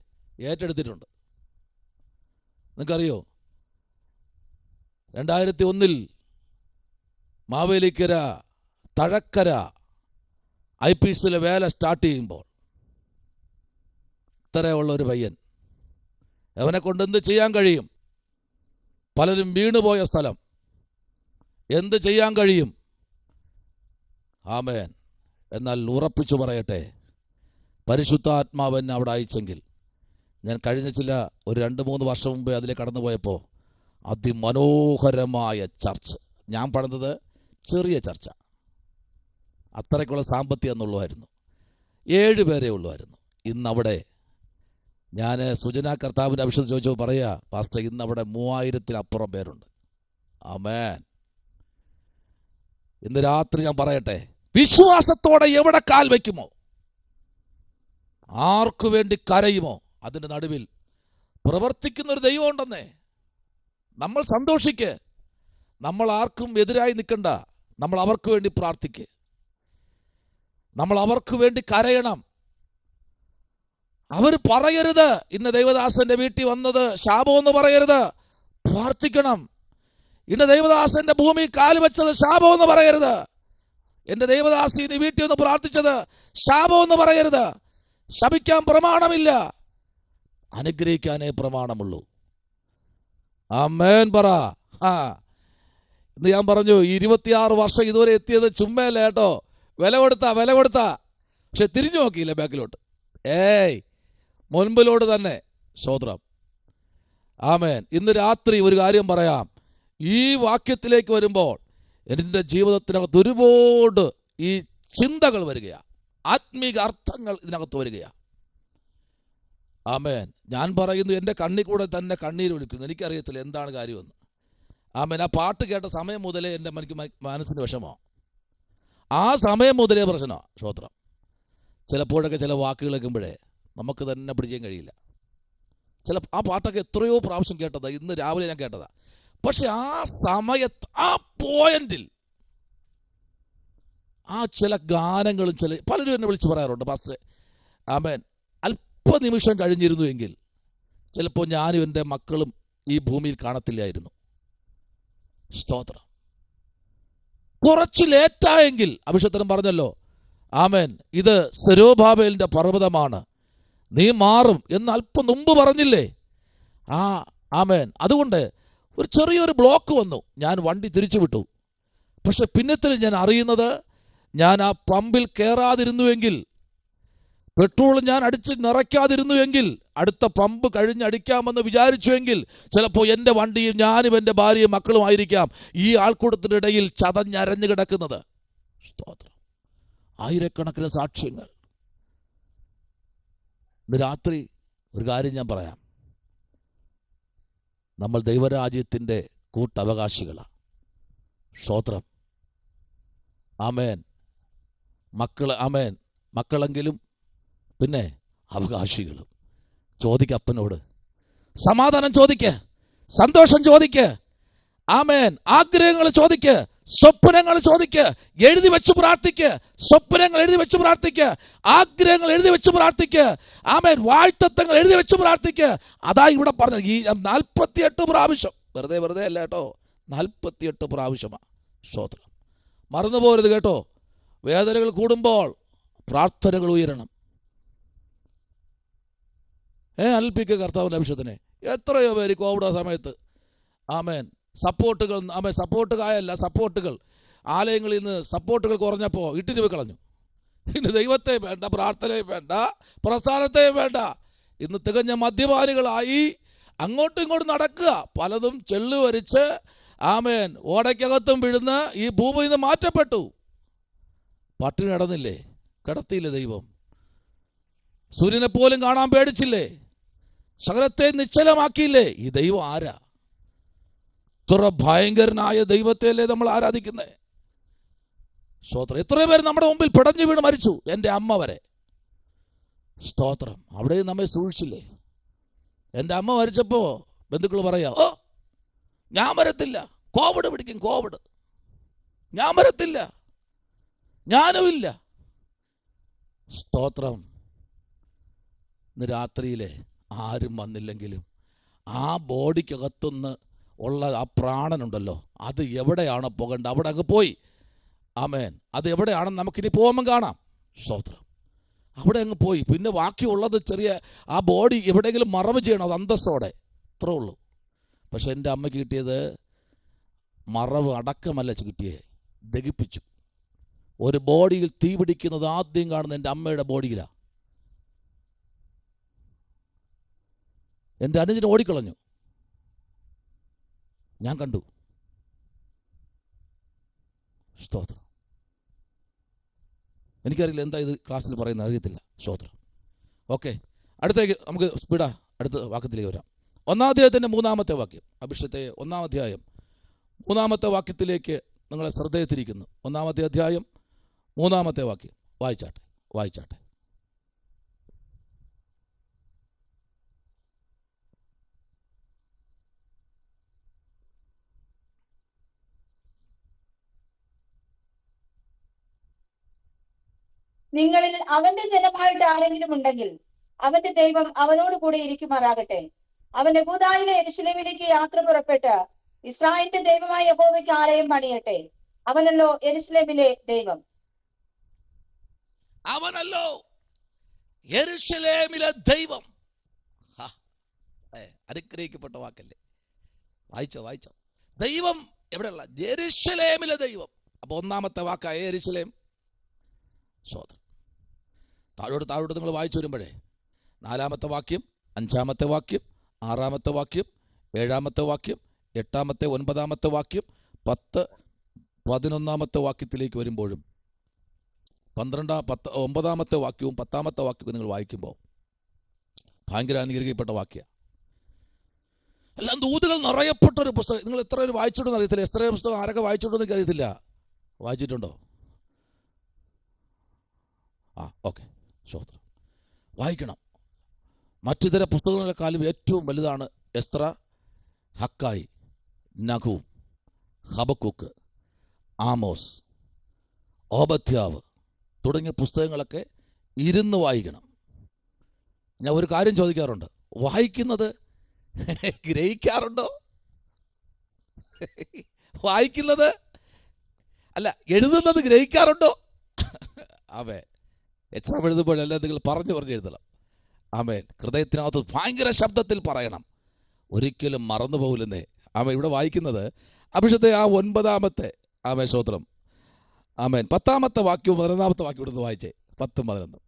ഏറ്റെടുത്തിട്ടുണ്ട്. നിങ്ങൾക്കറിയോ, 2001 മാവേലിക്കര തഴക്കര IPCയിലെ വേല സ്റ്റാർട്ട് ചെയ്യുമ്പോൾ ഇത്രയുള്ള ഒരു പയ്യൻ, അവനെ കൊണ്ട് എന്ത് ചെയ്യാൻ കഴിയും? പലരും വീണുപോയ സ്ഥലം, എന്ത് ചെയ്യാൻ കഴിയും? ആമേൻ. എന്നാൽ ഉറപ്പിച്ചു പറയട്ടെ, പരിശുദ്ധാത്മാവ് എന്നെ അവിടെ അയച്ചെങ്കിൽ ഞാൻ കഴിഞ്ഞ ഒരു 2-3 വർഷം മുമ്പേ അതിലേക്ക് കടന്നുപോയപ്പോൾ അതിമനോഹരമായ ചർച്ച്, ഞാൻ പണിതത് ചെറിയ ചർച്ച, അത്രയ്ക്കുള്ള സാമ്പത്തികം എന്നുള്ളതായിരുന്നു. 7 പേരേ ഉള്ളുമായിരുന്നു. ഇന്നവിടെ ഞാൻ സുജന കർത്താവിൻ്റെ അഭിഷേകം ചോദിച്ചപ്പോൾ പറയാ, പാസ്റ്റർ ഇന്നവിടെ 3000-ത്തിലപ്പുറം പേരുണ്ട്. ആമേൻ. ഇന്ന് രാത്രി ഞാൻ പറയട്ടെ, വിശ്വാസത്തോടെ എവിടെ കാൽ വയ്ക്കുമോ, ആർക്കു വേണ്ടി കരയുമോ, അതിൻ്റെ നടുവിൽ പ്രവർത്തിക്കുന്നൊരു ദൈവം ഉണ്ടെന്നേ. നമ്മൾ സന്തോഷിക്ക്. നമ്മൾ ആർക്കും എതിരായി നിൽക്കണ്ട. നമ്മൾ അവർക്ക് വേണ്ടി പ്രാർത്ഥിക്ക്. നമ്മൾ അവർക്ക് വേണ്ടി കരയണം. അവർ പറയരുത് ഇന്ന ദൈവദാസന്റെ വീട്ടിൽ വന്നത് ശാപമെന്ന് പറയരുത്, പ്രാർത്ഥിക്കണം. ഇന്ന ദൈവദാസന്റെ ഭൂമി കാല് വെച്ചത് ശാപമെന്ന് പറയരുത്. എൻ്റെ ദൈവദാസി ഇനി വീട്ടിൽ ഒന്ന് പ്രാർത്ഥിച്ചത് ശാപമെന്ന് പറയരുത്. ശപിക്കാൻ പ്രമാണമില്ല, അനുഗ്രഹിക്കാനേ പ്രമാണമുള്ളൂ. ആമേൻ പറ. ഇന്ന് ഞാൻ പറഞ്ഞു 26 വർഷം ഇതുവരെ എത്തിയത് ചുമ്മയല്ല കേട്ടോ. വില കൊടുത്താ പക്ഷെ തിരിഞ്ഞു നോക്കിയില്ല ബാക്കിലോട്ട്. മുൻപിലോട്ട് തന്നെ. സ്തോത്രം. ആമേൻ. ഇന്ന് രാത്രി ഒരു കാര്യം പറയാം. ഈ വാക്യത്തിലേക്ക് വരുമ്പോൾ എൻ്റെ ജീവിതത്തിനകത്ത് ഒരുപാട് ഈ ചിന്തകൾ വരികയാണ്, ആത്മീക അർത്ഥങ്ങൾ ഇതിനകത്ത് വരികയാണ്. ആമേൻ. ഞാൻ പറയുന്നു, എൻ്റെ കണ്ണിൽ കൂടെ തന്നെ കണ്ണീര് ഒലിക്കുന്നു. എനിക്കറിയത്തില്ല എന്താണ് കാര്യമെന്ന്. ആമേൻ. ആ പാട്ട് കേട്ട സമയം മുതലേ എൻ്റെ മനസ്സിന് വിഷമമാണ്. ആ സമയം മുതലേ പ്രശ്നമാണ്. സ്തോത്രം. ചിലപ്പോഴൊക്കെ ചില വാക്കുകൾ കേൾക്കുമ്പോഴേ നമുക്ക് തന്നെ പിടിക്കാൻ കഴിയില്ല. ആ പാട്ടൊക്കെ എത്രയോ പ്രാവശ്യം കേട്ടതാണ്, ഇന്ന് രാവിലെ ഞാൻ കേട്ടതാണ്. പക്ഷെ ആ സമയത്ത്, ആ പോയിന്റിൽ, ആ ചില ഗാനങ്ങളും പലരും എന്നെ വിളിച്ച് പറയാറുണ്ട്, പാസ്റ്റർ ആമേൻ, അല്പനിമിഷം കഴിഞ്ഞിരുന്നു എങ്കിൽ ചിലപ്പോൾ ഞാനും എൻ്റെ മക്കളും ഈ ഭൂമിയിൽ കാണത്തില്ലായിരുന്നു. സ്തോത്രം. കുറച്ച് ലേറ്റായെങ്കിൽ, അഭിഷേകൻ പറഞ്ഞല്ലോ, ആമേൻ, ഇത് സെരോബാബേലിൻ്റെ പർവ്വതമാണ്, നീ മാറും എന്ന് അല്പം മുമ്പ് പറഞ്ഞില്ലേ? ആമേൻ. അതുകൊണ്ട് ഒരു ചെറിയൊരു ബ്ലോക്ക് വന്നു, ഞാൻ വണ്ടി തിരിച്ചു വിട്ടു. പക്ഷെ പിന്നത്തിൽ ഞാൻ അറിയുന്നത്, ഞാൻ ആ പമ്പിൽ കയറാതിരുന്നുവെങ്കിൽ, പെട്രോൾ ഞാൻ അടിച്ച് നിറയ്ക്കാതിരുന്നുവെങ്കിൽ, അടുത്ത പമ്പ് കഴിഞ്ഞടിക്കാമെന്ന് വിചാരിച്ചുവെങ്കിൽ, ചിലപ്പോൾ എൻ്റെ വണ്ടിയും ഞാനും എൻ്റെ ഭാര്യയും മക്കളുമായിരിക്കാം ഈ ആൾക്കൂട്ടത്തിനിടയിൽ ചതഞ്ഞരഞ്ഞു കിടക്കുന്നത്. സ്തോത്രം. ആയിരക്കണക്കിന് സാക്ഷ്യങ്ങൾ. ഇന്ന് രാത്രി ഒരു കാര്യം ഞാൻ പറയാം, നമ്മൾ ദൈവരാജ്യത്തിൻ്റെ കൂട്ടവകാശികളാണ്. സ്തോത്രം. ആമേൻ. ആമേൻ. മക്കളെങ്കിലും പിന്നെ അവകാശികളും. ചോദിക്കപ്പനോട്, സമാധാനം ചോദിക്ക്, സന്തോഷം ചോദിക്ക്, ആമേൻ, ആഗ്രഹങ്ങൾ ചോദിക്ക്, സ്വപ്നങ്ങൾ ചോദിക്ക്, എഴുതി വെച്ച് പ്രാർത്ഥിക്ക്, സ്വപ്നങ്ങൾ എഴുതി വെച്ച് പ്രാർത്ഥിക്ക്, ആഗ്രഹങ്ങൾ എഴുതി വെച്ച് പ്രാർത്ഥിക്ക്, ആമേൻ, വാഴ്ത്തത്വങ്ങൾ എഴുതി വെച്ച് പ്രാർത്ഥിക്ക്. അതാ ഇവിടെ പറഞ്ഞത്. ഈ 48 പ്രാവശ്യം, വെറുതെ അല്ല കേട്ടോ, 48 പ്രാവശ്യമാണ്. സ്തോത്രം. മറന്നു പോരുത് കേട്ടോ. വേദനകൾ കൂടുമ്പോൾ പ്രാർത്ഥനകൾ ഉയരണം. അൽപ്പിക്കുക കർത്താവിൻ്റെ അഭിഷേകത്തിനെ. എത്രയോ പേര് കോവിഡ് സമയത്ത് ആമേൻ സപ്പോർട്ടുകൾ, ആമേൻ, സപ്പോർട്ടുകൾ ആലയങ്ങളിൽ നിന്ന് സപ്പോർട്ടുകൾ കുറഞ്ഞപ്പോൾ ഇട്ടിട്ട് പോയി കളഞ്ഞു. ഇന്ന് ദൈവത്തെയും വേണ്ട, പ്രാർത്ഥനയും വേണ്ട, പ്രസ്ഥാനത്തെയും വേണ്ട. ഇന്ന് തികഞ്ഞ മദ്യപാനികളായി അങ്ങോട്ടും ഇങ്ങോട്ടും നടക്കുക. പലതും ചെള്ളു വരിച്ച് ആമേൻ ഓടയ്ക്കകത്തും വീഴുന്ന ഈ ഭൂമിയിൽ നിന്ന് മാറ്റപ്പെട്ടു. പട്ടിണി കിടന്നില്ലേ? കിടത്തിയില്ലേ ദൈവം? സൂര്യനെ പോലും കാണാൻ പേടിച്ചില്ലേ? സകലത്തെ നിശ്ചലമാക്കിയില്ലേ? ഈ ദൈവം ആരാ? ഇത്ര ഭയങ്കരനായ ദൈവത്തെയല്ലേ നമ്മൾ ആരാധിക്കുന്നത്? സ്തോത്രം. എത്രയോ പേര് നമ്മുടെ മുമ്പിൽ പിടഞ്ഞു വീണ് മരിച്ചു, എൻ്റെ അമ്മ വരെ. സ്തോത്രം. അവിടെ നമ്മെ സൂക്ഷിച്ചില്ലേ? എൻ്റെ അമ്മ മരിച്ചപ്പോൾ ബന്ധുക്കൾ പറയാ, ഓ ഞാൻ വരത്തില്ല, കോവിഡ് പിടിക്കും, കോവിഡ്, ഞാൻ വരത്തില്ല, ഞാനുമില്ല. സ്തോത്രം. ഇന്ന് രാത്രിയിലെ ആരും വന്നില്ലെങ്കിലും ആ ബോഡിക്കകത്തുനിന്ന് ഉള്ള ആ പ്രാണനുണ്ടല്ലോ, അത് എവിടെയാണോ പോകേണ്ടത് അവിടെ അങ്ങ് പോയി. ആമേൻ. അത് എവിടെയാണെന്ന് നമുക്കിനി പോകുമ്പം കാണാം. സ്തോത്രം. അവിടെ അങ്ങ് പോയി. പിന്നെ ബാക്കിയുള്ളത് ചെറിയ ആ ബോഡി എവിടെയെങ്കിലും മറവ് ചെയ്യണം, അത് അന്തസ്സോടെ, ഇത്രേ ഉള്ളൂ. പക്ഷെ എൻ്റെ അമ്മയ്ക്ക് കിട്ടിയത് മറവ് അടക്കമല്ല കിട്ടിയേ, ദഹിപ്പിച്ചു. ഒരു ബോഡിയിൽ തീ പിടിക്കുന്നത് ആദ്യം കാണുന്നത് എൻ്റെ അമ്മയുടെ ബോഡിയിലാണ്. എൻ്റെ അനുജനെ ഓടിക്കളഞ്ഞു, ഞാൻ കണ്ടു. സ്തോത്രം. എനിക്കറിയില്ല എന്താ ഇത് ക്ലാസ്സിൽ പറയുന്നത്, അറിയത്തില്ല. സ്തോത്രം. ഓക്കെ, അടുത്തേക്ക് നമുക്ക് സ്പീഡാ അടുത്ത വാക്യത്തിലേക്ക് വരാം. 1-ാം അധ്യായത്തിൻ്റെ 3-ാമത്തെ വാക്യം. അഭിഷേകത്തെ 1-ാം അധ്യായം 3-ാമത്തെ വാക്യത്തിലേക്ക് നിങ്ങളെ ശ്രദ്ധയെത്തിരിക്കുന്നു. 1-ാമത്തെ അധ്യായം 3-ാമത്തെ വാക്യം വായിച്ചാട്ടെ. നിങ്ങളിൽ അവന്റെ ജനമായിട്ട് ആരെങ്കിലും ഉണ്ടെങ്കിൽ അവന്റെ ദൈവം അവനോട് കൂടെ ഇരിക്കുമാറാകട്ടെ. അവൻ യഹൂദായിലെ യെരൂശലേമിലേക്ക് യാത്ര പുറപ്പെട്ട് ഇസ്രായേലിന്റെ ദൈവമായ യഹോവയ്ക്ക് ആലയം പണിയട്ടെ. അവനല്ലോ യെരൂശലേമിലെ ദൈവം. അവനല്ലോ യെരൂശലേമിലെ ദൈവം. അനുഗ്രഹിക്കപ്പെട്ട വാക്കല്ലേ? വായിച്ചോ. ദൈവം എവിടെയുള്ള? യെരൂശലേമിലെ ദൈവം. അപ്പൊ 1-ാമത്തെ വാക്കായ യെരൂശലേം. സ്വതന്ത്രം. താഴോട്ട് നിങ്ങൾ വായിച്ചു വരുമ്പോഴേ 4-ാമത്തെ വാക്യം, 5-ാമത്തെ വാക്യം, 6-ാമത്തെ വാക്യം, 7-ാമത്തെ വാക്യം, 8-ാമത്തെ 9-ാമത്തെ വാക്യം, 10, 11-ാമത്തെ വാക്യത്തിലേക്ക് വരുമ്പോഴും 9-ാമത്തെ വാക്യവും 10-ാമത്തെ വാക്യവും നിങ്ങൾ വായിക്കുമ്പോൾ ഭയങ്കര അനുഗ്രഹിക്കപ്പെട്ട വാക്യ. എല്ലാം ദൂതുകൾ നിറയപ്പെട്ടൊരു പുസ്തകം. നിങ്ങൾ എത്ര പേര് വായിച്ചിട്ടുണ്ടെന്ന് അറിയത്തില്ല. എത്ര പുസ്തകം ആരൊക്കെ വായിച്ചിട്ടുണ്ടെന്ന് എനിക്ക് അറിയത്തില്ല. വായിച്ചിട്ടുണ്ടോ? ഓക്കെ, സ്തോത്രം. വായിക്കണം. മറ്റിതര പുസ്തകങ്ങളെക്കാളും ഏറ്റവും വലുതാണ് എസ്ത്ര, ഹക്കായി, നഹൂം, ഹബക്കൂക്ക്, ആമോസ്, ഓബദ്യാവ് തുടങ്ങിയ പുസ്തകങ്ങളൊക്കെ ഇരുന്ന് വായിക്കണം. ഞാൻ ഒരു കാര്യം ചോദിക്കാറുണ്ട്, വായിക്കുന്നത് ഗ്രഹിക്കാറുണ്ടോ? വായിക്കുന്നത് അല്ല, എഴുതുന്നത് ഗ്രഹിക്കാറുണ്ടോ? ആമേൻ. എക്സാം എഴുതുമ്പോഴെല്ലാം നിങ്ങൾ പറഞ്ഞു എഴുതണം. ആമേൻ. ഹൃദയത്തിനകത്ത് ഭയങ്കര ശബ്ദത്തിൽ പറയണം, ഒരിക്കലും മറന്നു പോകില്ലെന്നേ. ആമേൻ. ഇവിടെ വായിക്കുന്നത് അഭിഷത്തെ 9-ാമത്തെ ആമേൻ, സ്തോത്രം. ആമേൻ. 10-ാമത്തെ വാക്യവും 11-ാമത്തെ വാക്യം ഇവിടുന്ന് വായിച്ചേ. 10ഉം 11ഉം.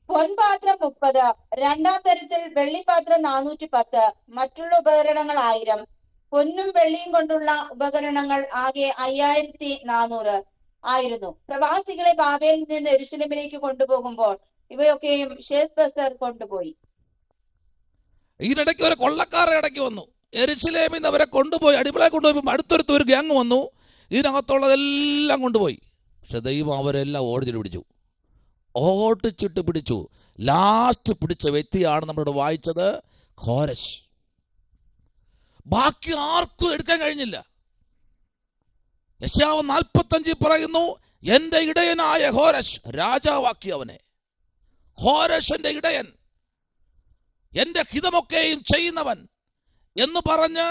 പൊൻപാത്രം 30, രണ്ടാം തരത്തിൽ വെള്ളിപ്പാത്രം 410, മറ്റുള്ള ഉപകരണങ്ങൾ 1000, പൊന്നും വെള്ളിയും കൊണ്ടുള്ള ഉപകരണങ്ങൾ ആകെ 5400 ആയിരുന്നു. പ്രവാസികളെ ബാബേലിൽ നിന്ന് യെരൂശലേമിലേക്ക് കൊണ്ടുപോകുമ്പോൾ ഇവയൊക്കെയും ഷേത്ബസ്സർ കൊണ്ടുപോയി. ഇതിനിടയ്ക്ക് ഒരു കൊള്ളക്കാരെ ഇടയ്ക്ക് വന്നു. യെരൂശലേമിൽ നിന്ന് അവരെ കൊണ്ടുപോയി, അടിമകളെ കൊണ്ടുപോയി. അടുത്തൊരു ഒരു ഗ്യാങ് വന്നു, ഇതിനകത്തുള്ളതെല്ലാം കൊണ്ടുപോയി. പക്ഷെ ദൈവം അവരെല്ലാം ഓടിച്ചിട്ട് പിടിച്ചു. ലാസ്റ്റ് പിടിച്ച വ്യക്തിയാണ് നമ്മളിവിടെ വായിച്ചത്, കോരശ്. ബാക്കി ആർക്കും എടുക്കാൻ കഴിഞ്ഞില്ല. യെശയ്യാവ് 45 പറയുന്നു, എൻ്റെ ഇടയനായ കോരശ് രാജാവാക്കി അവനെ. കോരശിന്റെ ഇടയൻ, എൻ്റെ ഹിതമൊക്കെയും ചെയ്യുന്നവൻ എന്ന് പറഞ്ഞ്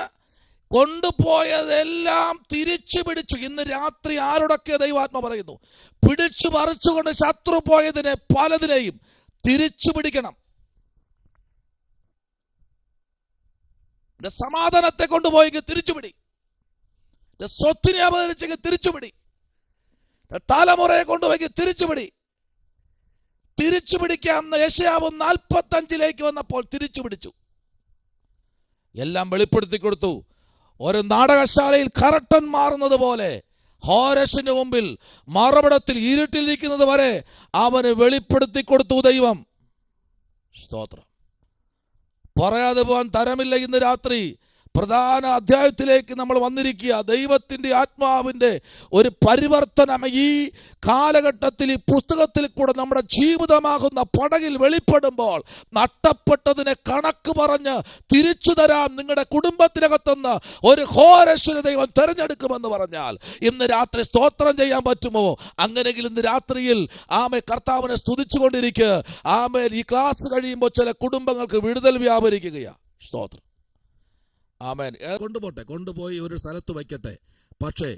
കൊണ്ടുപോയതെല്ലാം തിരിച്ചു പിടിച്ചു. ഇന്ന് രാത്രി ആരോടൊക്കെ ദൈവാത്മ പറയുന്നു, പിടിച്ചു പറിച്ചുകൊണ്ട് ശത്രു പോയതിനെ പലതിനെയും തിരിച്ചു പിടിക്കണം. സമാധാനത്തെ കൊണ്ടുപോയെങ്കിൽ തിരിച്ചുപിടി, സ്വത്തിനെ അപഹരിച്ചെങ്കിൽ തിരിച്ചുപിടി, തലമുറയെ കൊണ്ടുപോയെങ്കിൽ തിരിച്ചുപിടി. തിരിച്ചു പിടിക്കാമെന്ന് യെശയ്യാവ് 45 വന്നപ്പോൾ തിരിച്ചു പിടിച്ചു. എല്ലാം വെളിപ്പെടുത്തി കൊടുത്തു. ഒരു നാടകശാലയിൽ കർട്ടൻ മാറുന്നത് പോലെ കോരശിന്റെ മുമ്പിൽ മറവിടത്തിൽ ഇരുട്ടിലിരിക്കുന്നത് വരെ അവന് വെളിപ്പെടുത്തി കൊടുത്തു ദൈവം. സ്തോത്രം. പറയാതെ പോകാൻ തരമില്ല. ഇന്ന് രാത്രി പ്രധാന അധ്യായത്തിലേക്ക് നമ്മൾ വന്നിരിക്കുക. ദൈവത്തിൻ്റെ ആത്മാവിൻ്റെ ഒരു പരിവർത്തനം ഈ കാലഘട്ടത്തിൽ ഈ പുസ്തകത്തിൽ കൂടെ നമ്മുടെ ജീവിതമാകുന്ന പടകിൽ വെളിപ്പെടുമ്പോൾ നഷ്ടപ്പെട്ടതിനെ കണക്ക് പറഞ്ഞ് തിരിച്ചു തരാൻ നിങ്ങളുടെ കുടുംബത്തിനകത്തുനിന്ന് ഒരു കോരശിനെ ദൈവം തിരഞ്ഞെടുക്കുമെന്ന് പറഞ്ഞാൽ ഇന്ന് രാത്രി സ്തോത്രം ചെയ്യാൻ പറ്റുമോ? അങ്ങനെയെങ്കിൽ ഇന്ന് രാത്രിയിൽ കർത്താവിനെ സ്തുതിച്ചുകൊണ്ടിരിക്കുക. ഈ ക്ലാസ് കഴിയുമ്പോൾ ചില കുടുംബങ്ങൾക്ക് വിടുതൽ വ്യാപരിക്കുകയാണ്. സ്തോത്രം. ആമേൻ. കൊണ്ടുപോയി ഒരു സ്ഥലത്ത് വയ്ക്കട്ടെ. പക്ഷേ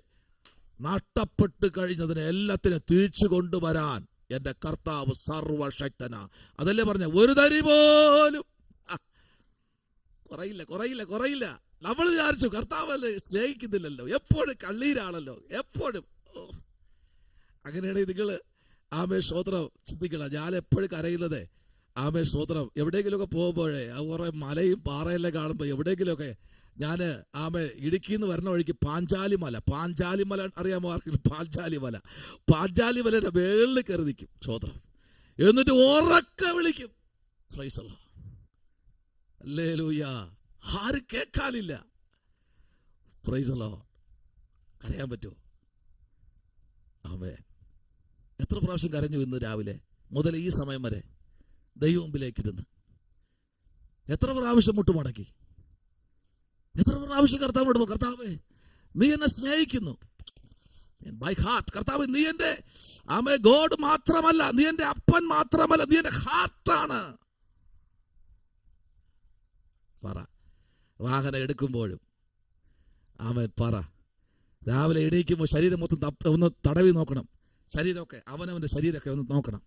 നഷ്ടപ്പെട്ട് കഴിഞ്ഞതിനെ എല്ലാത്തിനും തിരിച്ചു കൊണ്ടുവരാൻ എൻ്റെ കർത്താവ് സർവശക്തനാ. അതല്ലേ പറഞ്ഞ, ഒരു തരി പോലും കുറയില്ല. നമ്മൾ വിചാരിച്ചു കർത്താവ് സ്നേഹിക്കുന്നില്ലല്ലോ, എപ്പോഴും കള്ളീരാണല്ലോ, എപ്പോഴും. അങ്ങനെയാണെങ്കിൽ നിങ്ങൾ സ്തോത്രം ചിന്തിക്കണം. ഞാൻ എപ്പോഴും കരയുന്നത് സ്തോത്രം, എവിടെയെങ്കിലുമൊക്കെ പോകുമ്പോഴേ കുറേ മലയും പാറയെല്ലാം കാണുമ്പോൾ എവിടെയെങ്കിലുമൊക്കെ ഞാൻ ഇടുക്കിന്ന് വരുന്ന വഴിക്ക് പാഞ്ചാലിമല അറിയാമോ ആർക്കും? പാഞ്ചാലിമലയുടെ മേളിൽ കയറി നിൽക്കും സ്തോത്രം. എന്നിട്ട് ഉറക്കെ വിളിക്കും, പ്രൈസ് ദി ലോർഡ്, ഹല്ലേലൂയ. ആരും കേൾക്കാനില്ല. Price the Lord. കരയാൻ പറ്റുമോ? എത്ര പ്രാവശ്യം കരഞ്ഞു ഇന്ന് രാവിലെ മുതൽ ഈ സമയം വരെ ദൈവം മുമ്പിലേക്കിരുന്ന്? എത്ര പ്രാവശ്യം മുട്ടുമടക്കി? എത്ര പ്രാവശ്യം കർത്താവ് വിടുമ്പോ, കർത്താവേ നീ എന്നെ സ്നേഹിക്കുന്നു ബൈ ഹാർട്ട്. കർത്താവ് നീ എൻ്റെ ഗോഡ് മാത്രമല്ല, നീ എൻ്റെ അപ്പൻ മാത്രമല്ല, നീ എൻ്റെ ഹാർട്ടാണ്. പറ. വാഹനം എടുക്കുമ്പോഴും പറ. രാവിലെ എണീക്കുമ്പോൾ ശരീരം മൊത്തം ഒന്ന് തടവി നോക്കണം. ശരീരമൊക്കെ അവനവൻ്റെ ശരീരമൊക്കെ ഒന്ന് നോക്കണം.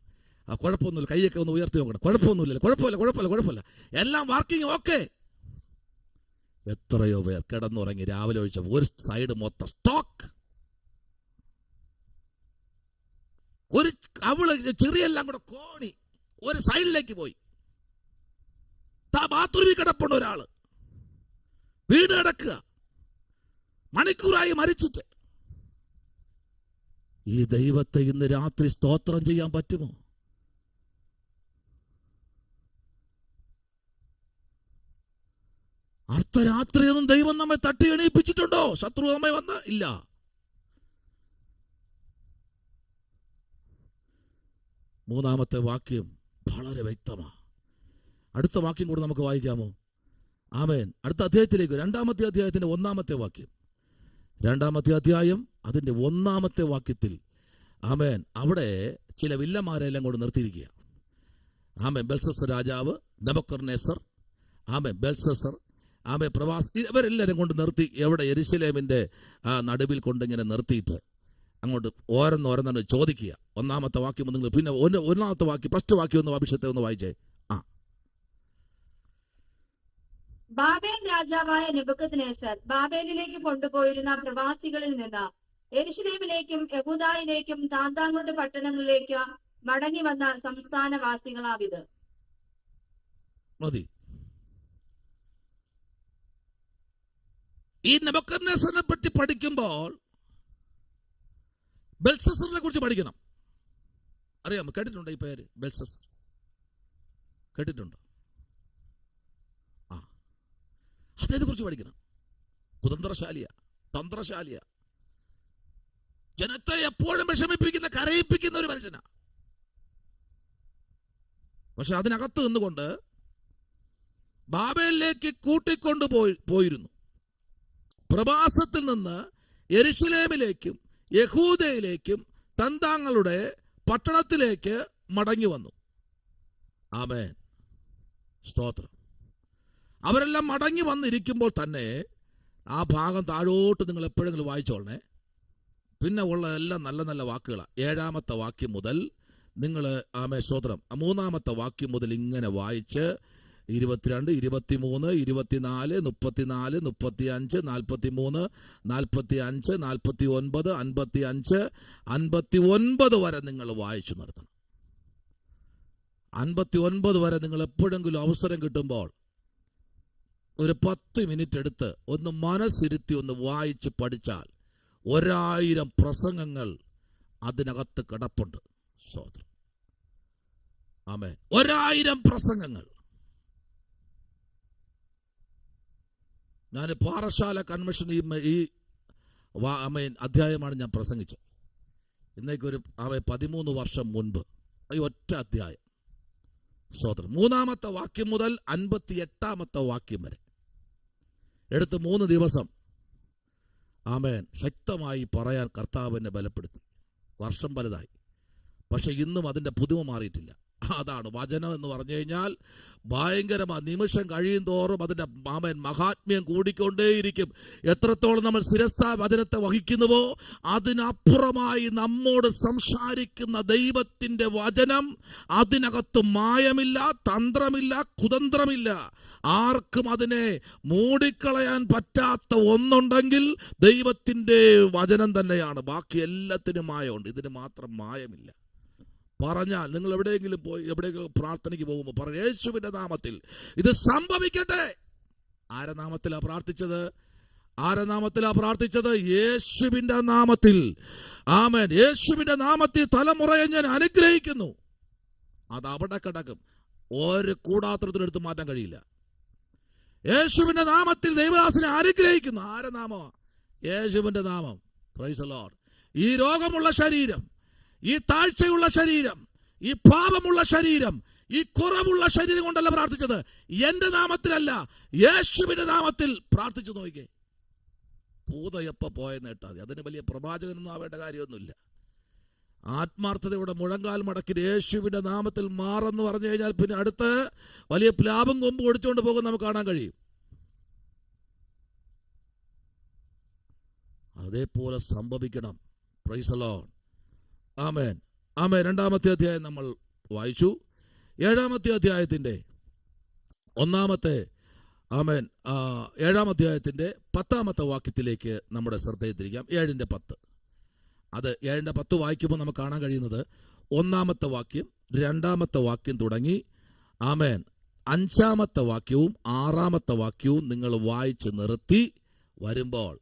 കുഴപ്പമൊന്നുമില്ല, കൈയൊക്കെ ഒന്ന് ഉയർത്തി നോക്കണം. കുഴപ്പമില്ല, എല്ലാം വർക്കിംഗ് ഓക്കെ. എത്രയോ പേർ കിടന്നുറങ്ങി രാവിലെ ഒഴിച്ച ഒരു സൈഡ് മൊത്തം സ്റ്റോക്ക്. ഒരു അവള് ചെറിയെല്ലാം കൂടെ കോണി ഒരു സൈഡിലേക്ക് പോയി. ബാത്റൂമിൽ കിടപ്പുണ്ട് ഒരാള്, വീട് കിടക്കുക. പാപിയായി മരിച്ചിട്ട് ഈ ദൈവത്തെ ഇന്ന് രാത്രി സ്തോത്രം ചെയ്യാൻ പറ്റുമോ? അർദ്ധരാത്രിയൊന്നും ദൈവം നമ്മെ തട്ടി എണീപ്പിച്ചിട്ടുണ്ടോ? ശത്രു നമ്മെ വന്ന് ഇല്ല. മൂന്നാമത്തെ വാക്യം വളരെ വ്യക്തമാണ്. അടുത്ത വാക്യം കൂടെ നമുക്ക് വായിക്കാമോ? ആമേൻ. അടുത്ത അധ്യായത്തിലേക്ക്, രണ്ടാമത്തെ അധ്യായത്തിന്റെ 1-ാമത്തെ വാക്യം. 2-ാമത്തെ അധ്യായം അതിന്റെ 1-ാമത്തെ വാക്യത്തിൽ ആമേൻ അവിടെ ചില വില്ലന്മാരെല്ലാം കൊണ്ട് നിർത്തിയിരിക്കുക. ആമേൻ. ബെൽസസർ രാജാവ്, നെബൂഖദ്നേസർ, ആമേൻ, ബെൽസസർ, ആമേൻ, പ്രവാസി, ഇവരെല്ലാവരും കൊണ്ട് നിർത്തി. എവിടെ? യെരുശലേമിന്റെ നടുവിൽ കൊണ്ടിങ്ങനെ നിർത്തിയിട്ട് അങ്ങോട്ട് ഓരോന്നോരോന്നു ചോദിക്കുക. 1-ാമത്തെ വാക്യം നിങ്ങൾ പിന്നെ 1-ാമത്തെ വാക്യം, ഫസ്റ്റ് വാക്യം ഒന്ന് അഭിഷേകത്തെ ഒന്ന് വായിച്ചേ. ബാബേൽ രാജാവായ നെബൂഖദ്നേസർ ബാബേലിലേക്ക് കൊണ്ടുപോയിരുന്ന പ്രവാസികളിൽ നിന്ന് യെരുശലേമിലേക്കും യഹൂദായിലേക്കും താന്താങ്ങളുടെ പട്ടണങ്ങളിലേക്ക് മടങ്ങി വന്ന സംസ്ഥാനവാസികളാവിത്. മതി. ഈ നെബൂഖദ്നേസറിനെ പറ്റി പഠിക്കുമ്പോൾ ബെൽസസറിനെ കുറിച്ച് പഠിക്കണം. അറിയാമോ? കേട്ടിട്ടുണ്ടോ ഈ പേര്? ബെൽസസർ കേട്ടിട്ടുണ്ടോ? അദ്ദേഹത്തെ കുറിച്ച് പഠിക്കണം. കുതന്ത്രശാലിയ, തന്ത്രശാലിയ, ജനത്തെ എപ്പോഴും വിഷമിപ്പിക്കുന്ന, കരയിപ്പിക്കുന്ന ഒരു മനുഷ്യനാ. പക്ഷെ അതിനകത്ത് നിന്നുകൊണ്ട് ബാബേലിലേക്ക് പോയിരുന്നു. പ്രവാസത്തിൽ നിന്ന് യെരുശലേമിലേക്കും യഹൂദയിലേക്കും തന്താങ്ങളുടെ പട്ടണത്തിലേക്ക് മടങ്ങി വന്നു. ആമേൻ, സ്തോത്രം. അവരെല്ലാം മടങ്ങി വന്നിരിക്കുമ്പോൾ തന്നെ ആ ഭാഗം താഴോട്ട് നിങ്ങൾ എപ്പോഴെങ്കിലും വായിച്ചോളണേ. പിന്നെ ഉള്ള എല്ലാം നല്ല നല്ല വാക്കുകളാണ്. 7-ാമത്തെ വാക്യം മുതൽ നിങ്ങൾ ആമേ സ്തോത്രം 3-ാമത്തെ വാക്യം മുതൽ ഇങ്ങനെ വായിച്ച് 22, 23, 24, 34, 35, 43, 45, 49, 55, 59 വരെ നിങ്ങൾ വായിച്ചു നിർത്തണം. 59 വരെ നിങ്ങൾ എപ്പോഴെങ്കിലും അവസരം കിട്ടുമ്പോൾ ഒരു 10 മിനിറ്റ് എടുത്ത് ഒന്ന് മനസ്സിരുത്തി ഒന്ന് വായിച്ച് പഠിച്ചാൽ 1000 പ്രസംഗങ്ങൾ അതിനകത്ത് കിടപ്പുണ്ട്. സ്തോത്രം. ആമേൻ. 1000 പ്രസംഗങ്ങൾ. ഞാൻ പാറശാല കൺവെൻഷൻ ഈ ആമേൻ അധ്യായമാണ് ഞാൻ പ്രസംഗിച്ചത്. ഇന്നേക്കൊരു 13 വർഷം മുൻപ് ഈ ഒറ്റ അധ്യായം. സ്തോത്രം. 3-ാമത്തെ വാക്യം മുതൽ 58-ാമത്തെ വാക്യം വരെ എടുത്ത് 3 ദിവസം ആമേൻ ശക്തമായി പറയാൻ കർത്താവിനെ ബലപ്പെടുത്തി. വർഷം വലുതായി, പക്ഷെ ഇന്നും അതിൻ്റെ പുതുമ മാറിയിട്ടില്ല. അതാണ് വചനം എന്ന് പറഞ്ഞു കഴിഞ്ഞാൽ ഭയങ്കരമാണ്. നിമിഷം കഴിയും തോറും അതിൻ്റെ ആമേൻ മഹാത്മ്യം കൂടിക്കൊണ്ടേയിരിക്കും. എത്രത്തോളം നമ്മൾ ശിരസ്സാ വചനത്തെ വഹിക്കുന്നുവോ അതിനപ്പുറമായി നമ്മോട് സംസാരിക്കുന്ന ദൈവത്തിൻ്റെ വചനം, അതിനകത്ത് മായമില്ല, തന്ത്രമില്ല, കുതന്ത്രമില്ല. ആർക്കും അതിനെ മൂടിക്കളയാൻ പറ്റാത്ത ഒന്നുണ്ടെങ്കിൽ ദൈവത്തിൻ്റെ വചനം തന്നെയാണ്. ബാക്കി എല്ലാത്തിനും മായമുണ്ട്, ഇതിന് മാത്രം മായമില്ല. പറഞ്ഞാൽ നിങ്ങൾ എവിടെയെങ്കിലും പോയി എവിടെയെങ്കിലും പ്രാർത്ഥനയ്ക്ക് പോകുമ്പോൾ പറഞ്ഞു, യേശുവിൻ്റെ നാമത്തിൽ ഇത് സംഭവിക്കട്ടെ. ആരുടെ നാമത്തിലാ പ്രാർത്ഥിച്ചത്? യേശുവിൻ്റെ നാമത്തിൽ. ആമേൻ. യേശുവിൻ്റെ നാമത്തിൽ തലമുറയെ ഞാൻ അനുഗ്രഹിക്കുന്നു. അത് അവിടെ കിടക്കും, ഒരു കൂടാത്രത്തിനെടുത്ത് മാറ്റാൻ കഴിയില്ല. യേശുവിൻ്റെ നാമത്തിൽ ദൈവദാസനെ അനുഗ്രഹിക്കുന്നു. ആരുടെ നാമമാണ്? യേശുവിൻ്റെ നാമം. Price the Lord. ഈ രോഗമുള്ള ശരീരം, ഈ താഴ്ചയുള്ള ശരീരം, ഈ പാപമുള്ള ശരീരം, ഈ കുറവുള്ള ശരീരം കൊണ്ടല്ല പ്രാർത്ഥിച്ചത്. എൻ്റെ നാമത്തിലല്ല, യേശുവിൻ്റെ നാമത്തിൽ പ്രാർത്ഥിച്ചു നോക്കിക്കേ. പൂത എപ്പോൾ പോയെന്ന് കേട്ടാൽ മതി. അതിന് വലിയ പ്രവാചകനൊന്നും ആവേണ്ട കാര്യമൊന്നുമില്ല. ആത്മാർത്ഥതയുടെ മുഴങ്കാൽ മടക്കി യേശുവിൻ്റെ നാമത്തിൽ മാറെന്ന് പറഞ്ഞു കഴിഞ്ഞാൽ പിന്നെ അടുത്ത് വലിയ പ്ലാവും കൊമ്പ് ഒടിച്ചുകൊണ്ട് പോകും നമുക്ക് കാണാൻ കഴിയും. അതേപോലെ സംഭവിക്കണം. Praise the Lord. Amen. Amen. 2-ാമത്തെ അധ്യായം നമ്മൾ വായിച്ചു. 7-ാമത്തെ അധ്യായത്തിൻ്റെ 1-ാമത്തെ ആമേൻ 7-ാം അധ്യായത്തിൻ്റെ 10-ാമത്തെ വാക്യത്തിലേക്ക് നമ്മുടെ ശ്രദ്ധയെ തിരിക്കാം. 7-10. അത് 7-10 വായിക്കുമ്പോൾ നമുക്ക് കാണാൻ കഴിയുന്നത് 1-ാമത്തെ വാക്യം, 2-ാമത്തെ വാക്യം തുടങ്ങി ആമേൻ 5-ാമത്തെ വാക്യവും 6-ാമത്തെ വാക്യവും നിങ്ങൾ വായിച്ച് നിർത്തി വരുമ്പോൾ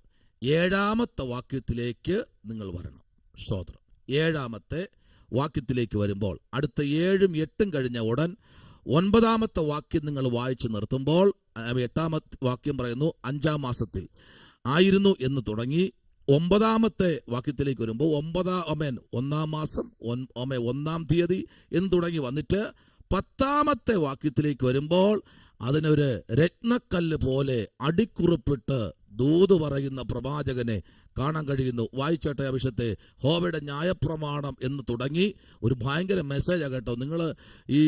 7-ാമത്തെ വാക്യത്തിലേക്ക് നിങ്ങൾ വരണം. സ്തോത്രം. 7-ാമത്തെ വാക്യത്തിലേക്ക് വരുമ്പോൾ അടുത്ത 7ഉം 8ഉം കഴിഞ്ഞ ഉടൻ 9-ാമത്തെ വാക്യം നിങ്ങൾ വായിച്ചു നിർത്തുമ്പോൾ 8-ാമത്തെ വാക്യം പറയുന്നു 5-ാം മാസത്തിൽ ആയിരുന്നു എന്ന് തുടങ്ങി 9-ാമത്തെ വാക്യത്തിലേക്ക് വരുമ്പോൾ 1-ാം മാസം 1-ാം തീയതി എന്ന് തുടങ്ങി വന്നിട്ട് 10-ാമത്തെ വാക്യത്തിലേക്ക് വരുമ്പോൾ അതിനൊരു രത്നക്കല്ല് പോലെ അടിക്കുറിപ്പിട്ട് ദൂത് പറയുന്ന പ്രവാചകനെ കാണാൻ കഴിയുന്നു. വായിച്ചട്ടെ ആ വിഷയത്തെ. യഹോവയുടെ ന്യായപ്രമാണം എന്ന് തുടങ്ങി ഒരു ഭയങ്കര മെസ്സേജാണ് കേട്ടോ. നിങ്ങൾ ഈ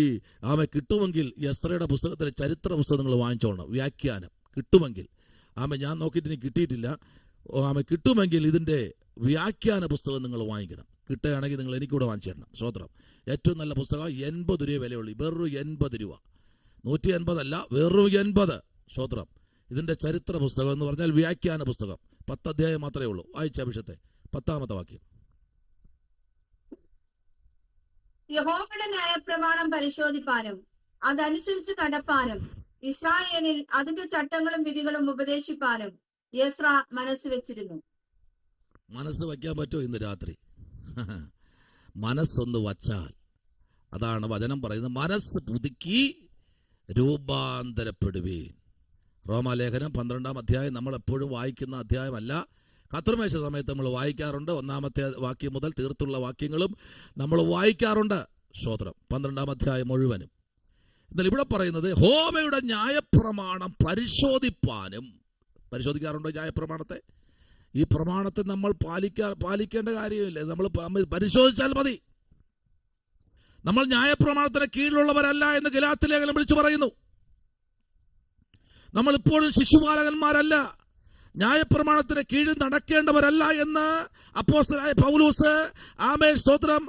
കിട്ടുമെങ്കിൽ എസ്തറയുടെ പുസ്തകത്തിലെ ചരിത്ര പുസ്തകം നിങ്ങൾ വാങ്ങിച്ചോണം. വ്യാഖ്യാനം കിട്ടുമെങ്കിൽ ഞാൻ നോക്കിയിട്ട് എനിക്ക് കിട്ടിയിട്ടില്ല. കിട്ടുമെങ്കിൽ ഇതിൻ്റെ വ്യാഖ്യാന പുസ്തകം നിങ്ങൾ വാങ്ങിക്കണം. കിട്ടുകയാണെങ്കിൽ നിങ്ങൾ എനിക്കൂടെ വാങ്ങിച്ചു തരണം. സ്തോത്രം. ഏറ്റവും നല്ല പുസ്തകം 80 രൂപ വിലയുള്ളൂ. വെറും 80 രൂപ, 150 അല്ല, വെറും 80. സ്തോത്രം. ഇതിൻ്റെ ചരിത്ര പുസ്തകം എന്ന് പറഞ്ഞാൽ വ്യാഖ്യാന പുസ്തകം 10 അധ്യായം മാത്രമേ ഉള്ളൂ. വായിച്ച അഭിഷത്തെ 10-ാമത്തെ വാക്യം. യഹോവയുടെ ന്യായപ്രമാണം പരിശോധിപ്പാനും അതനുസരിച്ച് നടപ്പാനും ഇസ്രായേലിൽ അതിന്റെ ചട്ടങ്ങളും വിധികളും ഉപദേശിപ്പാനും എസ്ര മനസ്സ് വെച്ചിരുന്നു. മനസ്സ് വയ്ക്കാൻ പറ്റുമോ ഇന്ന് രാത്രി? മനസ്സൊന്ന് വച്ചാൽ അതാണ് വചനം പറയുന്നത്. മനസ്സ് പുതുക്കി രൂപാന്തരപ്പെടുവീൻ. റോമാലേഖനം 12-ാം അധ്യായം നമ്മൾ എപ്പോഴും വായിക്കുന്ന അധ്യായമല്ല. കർത്തൃമേശ സമയത്ത് നമ്മൾ വായിക്കാറുണ്ട്. 1-ാമത്തെ വാക്യം മുതൽ തീർത്തുള്ള വാക്യങ്ങളും നമ്മൾ വായിക്കാറുണ്ട്. സ്തോത്രം. 12-ാം അധ്യായം മുഴുവനും. എന്നാൽ ഇവിടെ പറയുന്നത് യഹോവയുടെ ന്യായപ്രമാണം പരിശോധിക്കാറുണ്ടോ ന്യായപ്രമാണത്തെ? ഈ പ്രമാണത്തെ നമ്മൾ പാലിക്കേണ്ട കാര്യമില്ല. നമ്മൾ പരിശോധിച്ചാൽ മതി. നമ്മൾ ന്യായപ്രമാണത്തിന് കീഴിലുള്ളവരല്ല എന്ന് ഗലാത്യലേഖനം വിളിച്ചു പറയുന്നു. നമ്മൾ ഇപ്പോഴും ശിശുപാലകന്മാരല്ല, ന്യായപ്രമാണത്തിന് കീഴിൽ നടക്കേണ്ടവരല്ല എന്ന് അപ്പോസ്തലനായ പൗലോസ് സ്തോത്രം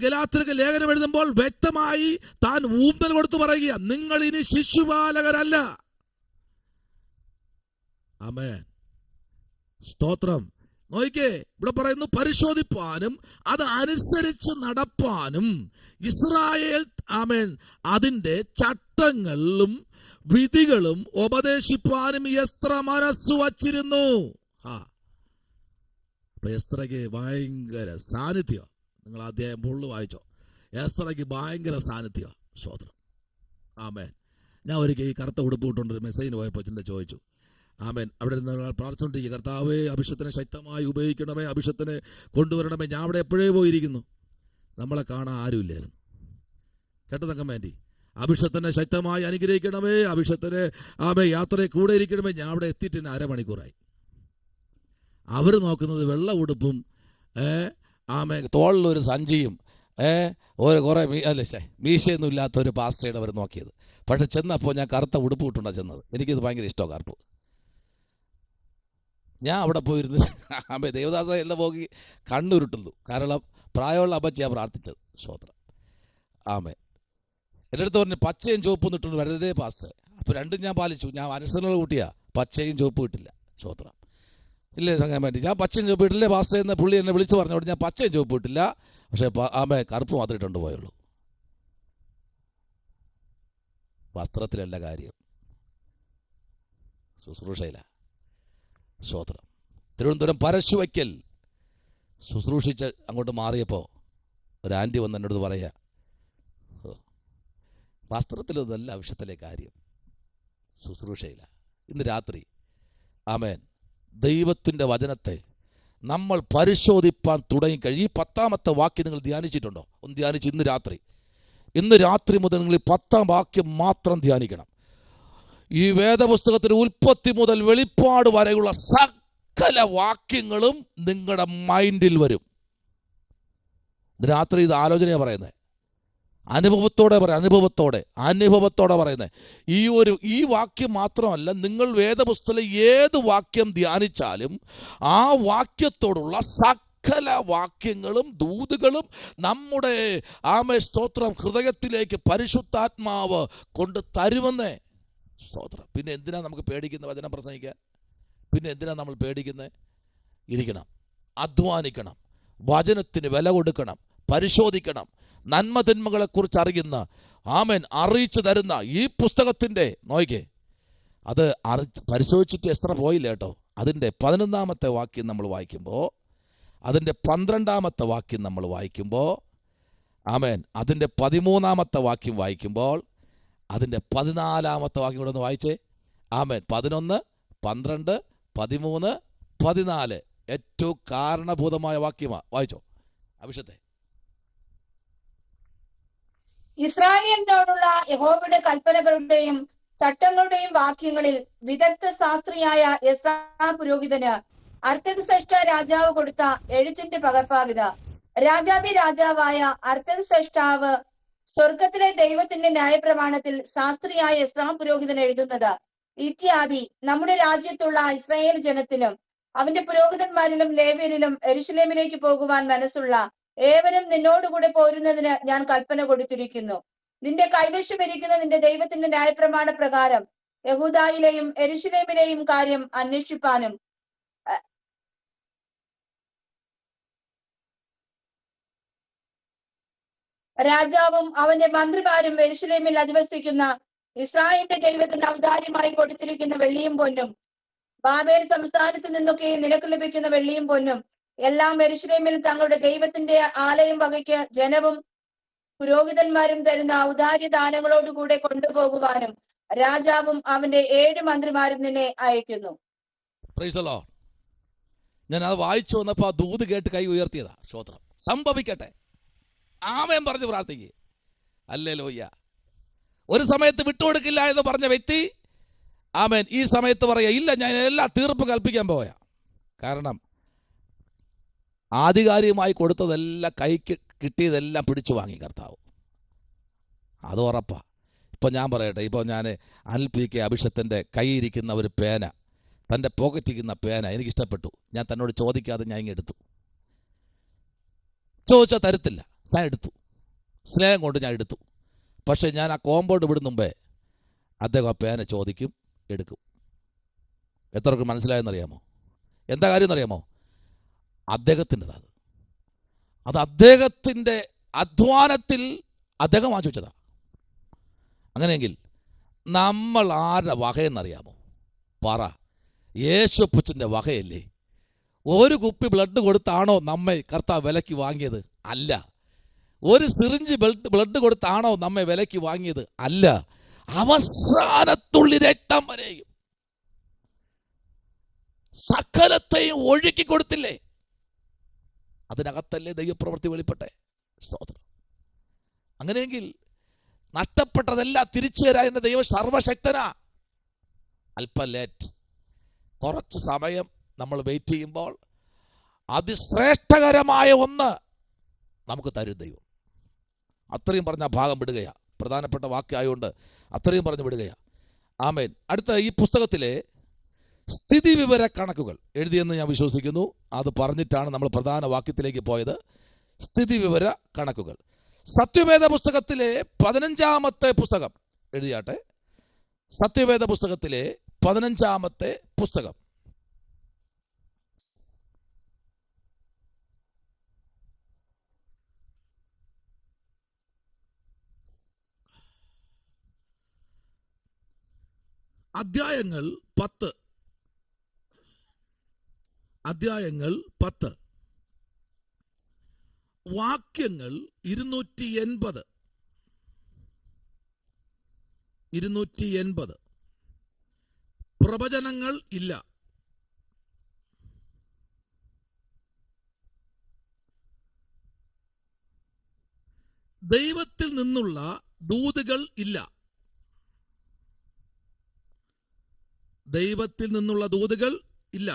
ഗലാത്യർക്ക് ലേഖനം എഴുതുമ്പോൾ വ്യക്തമായി താൻ ഊന്നൽ കൊടുത്തു പറയുക, നിങ്ങൾ ഇനി ശിശുപാലകരല്ല. ആമേൻ. സ്തോത്രം. നോക്കിക്കേ, ഇവിടെ പറയുന്നു പരിശോധിപ്പാനും അത് അനുസരിച്ച് നടപ്പാനും ഇസ്രായേൽ അതിൻ്റെ ചട്ടങ്ങളും വിധികളും ഉപദേശിപ്പാനും എസ്ത്ര മനസ്സു വച്ചിരുന്നു. അപ്പൊ എസ്ത്രയ്ക്ക് ഭയങ്കര സാന്നിധ്യം. നിങ്ങൾ അധ്യായം ഫുള്ള് വായിച്ചോ. എസ്ത്രയ്ക്ക് ഭയങ്കര സാന്നിധ്യം. സ്തോത്രം. ആമേൻ. ഞാൻ ഒരിക്കൽ ഈ കറുത്ത ഉടുപ്പ് ഇട്ടുകൊണ്ടൊരു മെസ്സേജിന് പോയപ്പോൾ ചിന്ത ചോദിച്ചു. ആമേൻ. അവിടെ നിന്ന് പ്രാർത്ഥിച്ചുകൊണ്ടിരിക്കുക, കർത്താവേ അഭിഷത്തിനെ ശക്തമായി ഉപയോഗിക്കണമേ, അഭിഷത്തിനെ കൊണ്ടുവരണമേ. ഞാൻ അവിടെ എപ്പോഴേ പോയിരിക്കുന്നു, നമ്മളെ കാണാൻ ആരുമില്ലായിരുന്നു. കേട്ടതൊക്കെ വേണ്ടി അഭിഷത്തിനെ ശക്തമായി അനുഗ്രഹിക്കണമേ, അഭിഷത്തിനെ യാത്രയെ കൂടെ ഇരിക്കണമേ. ഞാൻ അവിടെ എത്തിയിട്ട് 1/2 മണിക്കൂറായി. അവർ നോക്കുന്നത് വെള്ള ഉടുപ്പും തോളിലൊരു സഞ്ചിയും കുറേ മീശയൊന്നും ഇല്ലാത്ത ഒരു പാസ്റ്റേഡ് അവർ നോക്കിയത്. പക്ഷെ ചെന്നപ്പോൾ ഞാൻ കറുത്ത ഉടുപ്പ് ഇട്ടുണ്ടാണ് ചെന്നത്. എനിക്കിത് ഭയങ്കര ഇഷ്ടമാണ് കറുപ്പ്. ഞാൻ അവിടെ പോയിരുന്നു ദേവദാസ എല്ലാം പോയി കണ്ണുരുട്ടുന്നു. കാരണം പ്രായമുള്ള അപ്പച്ചിയാണ് പ്രാർത്ഥിച്ചത്. സ്തോത്രം. എൻ്റെ അടുത്ത് പറഞ്ഞു പച്ചയും ചുവപ്പും ഇട്ടുണ്ട് വെറുതെ പാസ്റ്റർ. അപ്പോൾ രണ്ടും ഞാൻ പാലിച്ചു. ഞാൻ അനുസരണകൾ കൂട്ടിയാ പച്ചയും ചുവപ്പും ഇട്ടില്ല. സ്തോത്രം. ഇല്ലേ സംഘം വേണ്ടി ഞാൻ പച്ചയും ചുവപ്പ് ഇട്ടില്ലേ പാസ്റ്റർ എന്ന പുള്ളി എന്നെ വിളിച്ച് പറഞ്ഞോണ്ട് ഞാൻ പച്ചയും ചുവപ്പ് ഇട്ടില്ല. പക്ഷേ കറുപ്പ് മാത്രമേ ഇട്ടുകൊണ്ട് പോയുള്ളൂ. വസ്ത്രത്തിലല്ല കാര്യം, ശുശ്രൂഷയില. സ്തോത്രം. തിരുവനന്തപുരം പരശുവയ്ക്കൽ ശുശ്രൂഷിച്ച് അങ്ങോട്ട് മാറിയപ്പോൾ ഒരു ആൻറ്റി വന്ന് എന്നോട് പറയുക, വസ്ത്രത്തിലൊന്നല്ല ആവശ്യത്തിലെ കാര്യം, ശുശ്രൂഷയില. ഇന്ന് രാത്രി ആമേൻ ദൈവത്തിൻ്റെ വചനത്തെ നമ്മൾ പരിശോധിപ്പാൻ തുടങ്ങിക്കഴിഞ്ഞ് ഈ 10-ാമത്തെ വാക്യം നിങ്ങൾ ധ്യാനിച്ചിട്ടുണ്ടോ? ഒന്ന് ധ്യാനിച്ച് ഇന്ന് രാത്രി മുതൽ നിങ്ങൾ 10-ാം വാക്യം മാത്രം ധ്യാനിക്കണം. ഈ വേദപുസ്തകത്തിന് ഉൽപ്പത്തി മുതൽ വെളിപ്പാട് വരെയുള്ള സകല വാക്യങ്ങളും നിങ്ങളുടെ മൈൻഡിൽ വരും. രാത്രി ഇത് ആലോചനയാണ് പറയുന്നത്. അനുഭവത്തോടെ പറയുന്നത്. ഈ വാക്യം മാത്രമല്ല, നിങ്ങൾ വേദപുസ്തകം ഏത് വാക്യം ധ്യാനിച്ചാലും ആ വാക്യത്തോടുള്ള സകല വാക്യങ്ങളും ദൂതുകളും നമ്മുടെ സ്തോത്രം ഹൃദയത്തിലേക്ക് പരിശുദ്ധാത്മാവ് കൊണ്ട് തരുമെന്നേ. സ്തോത്രം. പിന്നെ എന്തിനാ നമുക്ക് പേടിക്കുന്ന വചനം പ്രസംഗിക്കാൻ? പിന്നെ എന്തിനാ നമ്മൾ പേടിക്കുന്നത്? ഇരിക്കണം, അധ്വാനിക്കണം, വചനത്തിന് വില കൊടുക്കണം, പരിശോധിക്കണം, നന്മതിന്മകളെക്കുറിച്ച് അറിയുന്ന അറിയിച്ചു തരുന്ന ഈ പുസ്തകത്തിൻ്റെ നോയിക്കേ അത് പരിശോധിച്ചിട്ട് എസ്ര പോയില്ല കേട്ടോ. അതിൻ്റെ 11-ാമത്തെ വാക്യം നമ്മൾ വായിക്കുമ്പോൾ, അതിൻ്റെ 12-ാമത്തെ വാക്യം നമ്മൾ വായിക്കുമ്പോൾ, ആമേൻ, അതിൻ്റെ 13-ാമത്തെ വാക്യം വായിക്കുമ്പോൾ, അതിൻ്റെ 14-ാമത്തെ വാക്യം കൂടെ ഒന്ന് വായിച്ചേ. ആമേൻ. 11, 12, 13, 14 ഏറ്റവും കാരണഭൂതമായ വാക്യമാണ്. വായിച്ചോ അഭിഷത്തെ. ഇസ്രായേലിനോടുള്ള യഹോവയുടെ കൽപ്പനകളുടെയും ചട്ടങ്ങളുടെയും വാക്യങ്ങളിൽ വിദഗ്ധ ശാസ്ത്രിയായ എസ്രാ പുരോഹിതന് അർത്തഹ്ശഷ്ട രാജാവ് കൊടുത്ത എഴുത്തിന്റെ പകർപ്പാവിത. രാജാതി രാജാവായ അർത്തഹ്ശഷ്ടാവ് സ്വർഗത്തിലെ ദൈവത്തിന്റെ ന്യായപ്രമാണത്തിൽ ശാസ്ത്രിയായ എസ്രാ പുരോഹിതൻ എഴുതുന്നത് ഇത്യാദി നമ്മുടെ രാജ്യത്തുള്ള ഇസ്രായേൽ ജനത്തിലും അവന്റെ പുരോഹിതന്മാരിലും ലേവ്യരിലും യെരൂശലേമിലേക്ക് പോകുവാൻ മനസ്സുള്ള ഏവരും നിന്നോടുകൂടെ പോരുന്നതിന് ഞാൻ കൽപ്പന കൊടുത്തിരിക്കുന്നു. നിന്റെ കൈവശമിരിക്കുന്ന നിന്റെ ദൈവത്തിന്റെ ന്യായപ്രമാണ പ്രകാരം യഹൂദായിലെയും യെരൂശലേമിലെയും കാര്യം അന്വേഷിപ്പാനും രാജാവും അവന്റെ മന്ത്രിമാരും യെരൂശലേമിൽ അധിവസിക്കുന്ന ഇസ്രായേലിന്റെ ദൈവത്തിന് ഔദാര്യമായി കൊടുത്തിരിക്കുന്ന വെള്ളിയും പൊന്നും, ബാബേൽ സംസ്ഥാനത്ത് നിന്നൊക്കെ നിനക്ക് ലഭിക്കുന്ന വെള്ളിയും പൊന്നും എല്ലാം യെരൂശലേമിൽ തങ്ങളുടെ ദൈവത്തിന്റെ ആലയം വകയ്ക്ക് ജനവും പുരോഹിതന്മാരും തരുന്ന ഔദാര്യ ദാനങ്ങളോടുകൂടെ കൊണ്ടുപോകുവാനും രാജാവും അവന്റെ 7 മന്ത്രിമാരും നിന്നെ അയക്കുന്നു. Price the Lord. ഞാൻ അത് വായിച്ചു വന്നപ്പോൾ ആ ദൂത് കേട്ട് കൈ ഉയർത്തിയതാ. സ്തോത്രം. സംഭവിക്കട്ടെ. ആമേൻ പറഞ്ഞ് പ്രാർത്ഥിക്കുക. ഹല്ലേലൂയ. ഒരു സമയത്ത് വിട്ടുകൊടുക്കില്ല എന്ന് പറഞ്ഞ വ്യക്തി ആമേൻ ഈ സമയത്ത് പറയുക, ഇല്ല, ഞാൻ എല്ലാ തീർപ്പ് കൽപ്പിക്കാൻ പോയ. കാരണം ആധികാരികമായി കൊടുത്തതെല്ലാം കൈക്ക് കിട്ടിയതെല്ലാം പിടിച്ചു വാങ്ങി കർത്താവ്. അത് ഉറപ്പാ. ഇപ്പം ഞാൻ പറയട്ടെ, ഇപ്പോൾ ഞാൻ അനിൽ പി കെ അഭിഷത്തിൻ്റെ കൈയിരിക്കുന്ന ഒരു പേന, തൻ്റെ പോക്കറ്റിരിക്കുന്ന പേന എനിക്കിഷ്ടപ്പെട്ടു. ഞാൻ തന്നോട് ചോദിക്കാതെ ഞാൻ ഇങ്ങ് എടുത്തു. ചോദിച്ചാൽ തരത്തില്ല, ഞാൻ എടുത്തു. സ്നേഹം കൊണ്ട് ഞാൻ എടുത്തു. പക്ഷേ ഞാൻ ആ കോമ്പൗണ്ട് വിടുന്ന മുമ്പേ അദ്ദേഹം ആ പേന ചോദിക്കും, എടുക്കും. എത്രക്ക് മനസ്സിലായെന്നറിയാമോ? എന്താ കാര്യം എന്നറിയാമോ? അദ്ദേഹത്തിൻ്റെതാണ്. അത് അദ്ദേഹത്തിൻ്റെ അധ്വാനത്തിൽ അദ്ദേഹം വാങ്ങിച്ചു. അങ്ങനെയെങ്കിൽ നമ്മൾ ആരുടെ വകയെന്നറിയാമോ? പറ. യേശുപ്പച്ചൻ്റെ വകയല്ലേ? ഒരു കുപ്പി ബ്ലഡ് കൊടുത്താണോ നമ്മെ കർത്താവ് വിലയ്ക്ക് വാങ്ങിയത്? അല്ല. ഒരു സിറിഞ്ച് ബ്ലഡ് കൊടുത്താണോ നമ്മെ വിലയ്ക്ക് വാങ്ങിയത്? അല്ല. അവസാനത്തുള്ളി രക്തം വരെയും സകലത്തെയും ഒഴുക്കി കൊടുത്തില്ലേ? അതിനകത്തല്ലേ ദൈവപ്രവൃത്തി വെളിപ്പെട്ടെ? സ്തോത്രം. അങ്ങനെയെങ്കിൽ നഷ്ടപ്പെട്ടതെല്ലാം തിരിച്ചു തരാൻ എൻ്റെ ദൈവം സർവശക്തനാ. അല്പം ലേറ്റ്, കുറച്ച് സമയം നമ്മൾ വെയിറ്റ് ചെയ്യുമ്പോൾ അതിശ്രേഷ്ഠകരമായ ഒന്ന് നമുക്ക് തരും ദൈവം. അത്രയും പറഞ്ഞ ഭാഗം വിടുകയാ. പ്രധാനപ്പെട്ട വാക്യമായതുകൊണ്ട് അത്രയും പറഞ്ഞ് വിടുകയാ. ആമേൻ. അടുത്ത ഈ പുസ്തകത്തിലെ സ്ഥിതിവിവര കണക്കുകൾ എഴുതിയെന്ന് ഞാൻ വിശ്വസിക്കുന്നു. അത് പറഞ്ഞിട്ടാണ് നമ്മൾ പ്രധാന വാക്യത്തിലേക്ക് പോയത്. സ്ഥിതിവിവര കണക്കുകൾ സത്യവേദ പുസ്തകത്തിലെ 15-ാമത്തെ പുസ്തകം എഴുതിയാട്ടെ. സത്യവേദ പുസ്തകത്തിലെ 15-ാമത്തെ പുസ്തകം. അധ്യായങ്ങൾ 10. വാക്യങ്ങൾ 280. പ്രവചനങ്ങൾ ഇല്ല. ദൈവത്തിൽ നിന്നുള്ള ദൂതുകൾ ഇല്ല. ദൈവത്തിൽ നിന്നുള്ള ദൂതുകൾ ഇല്ല.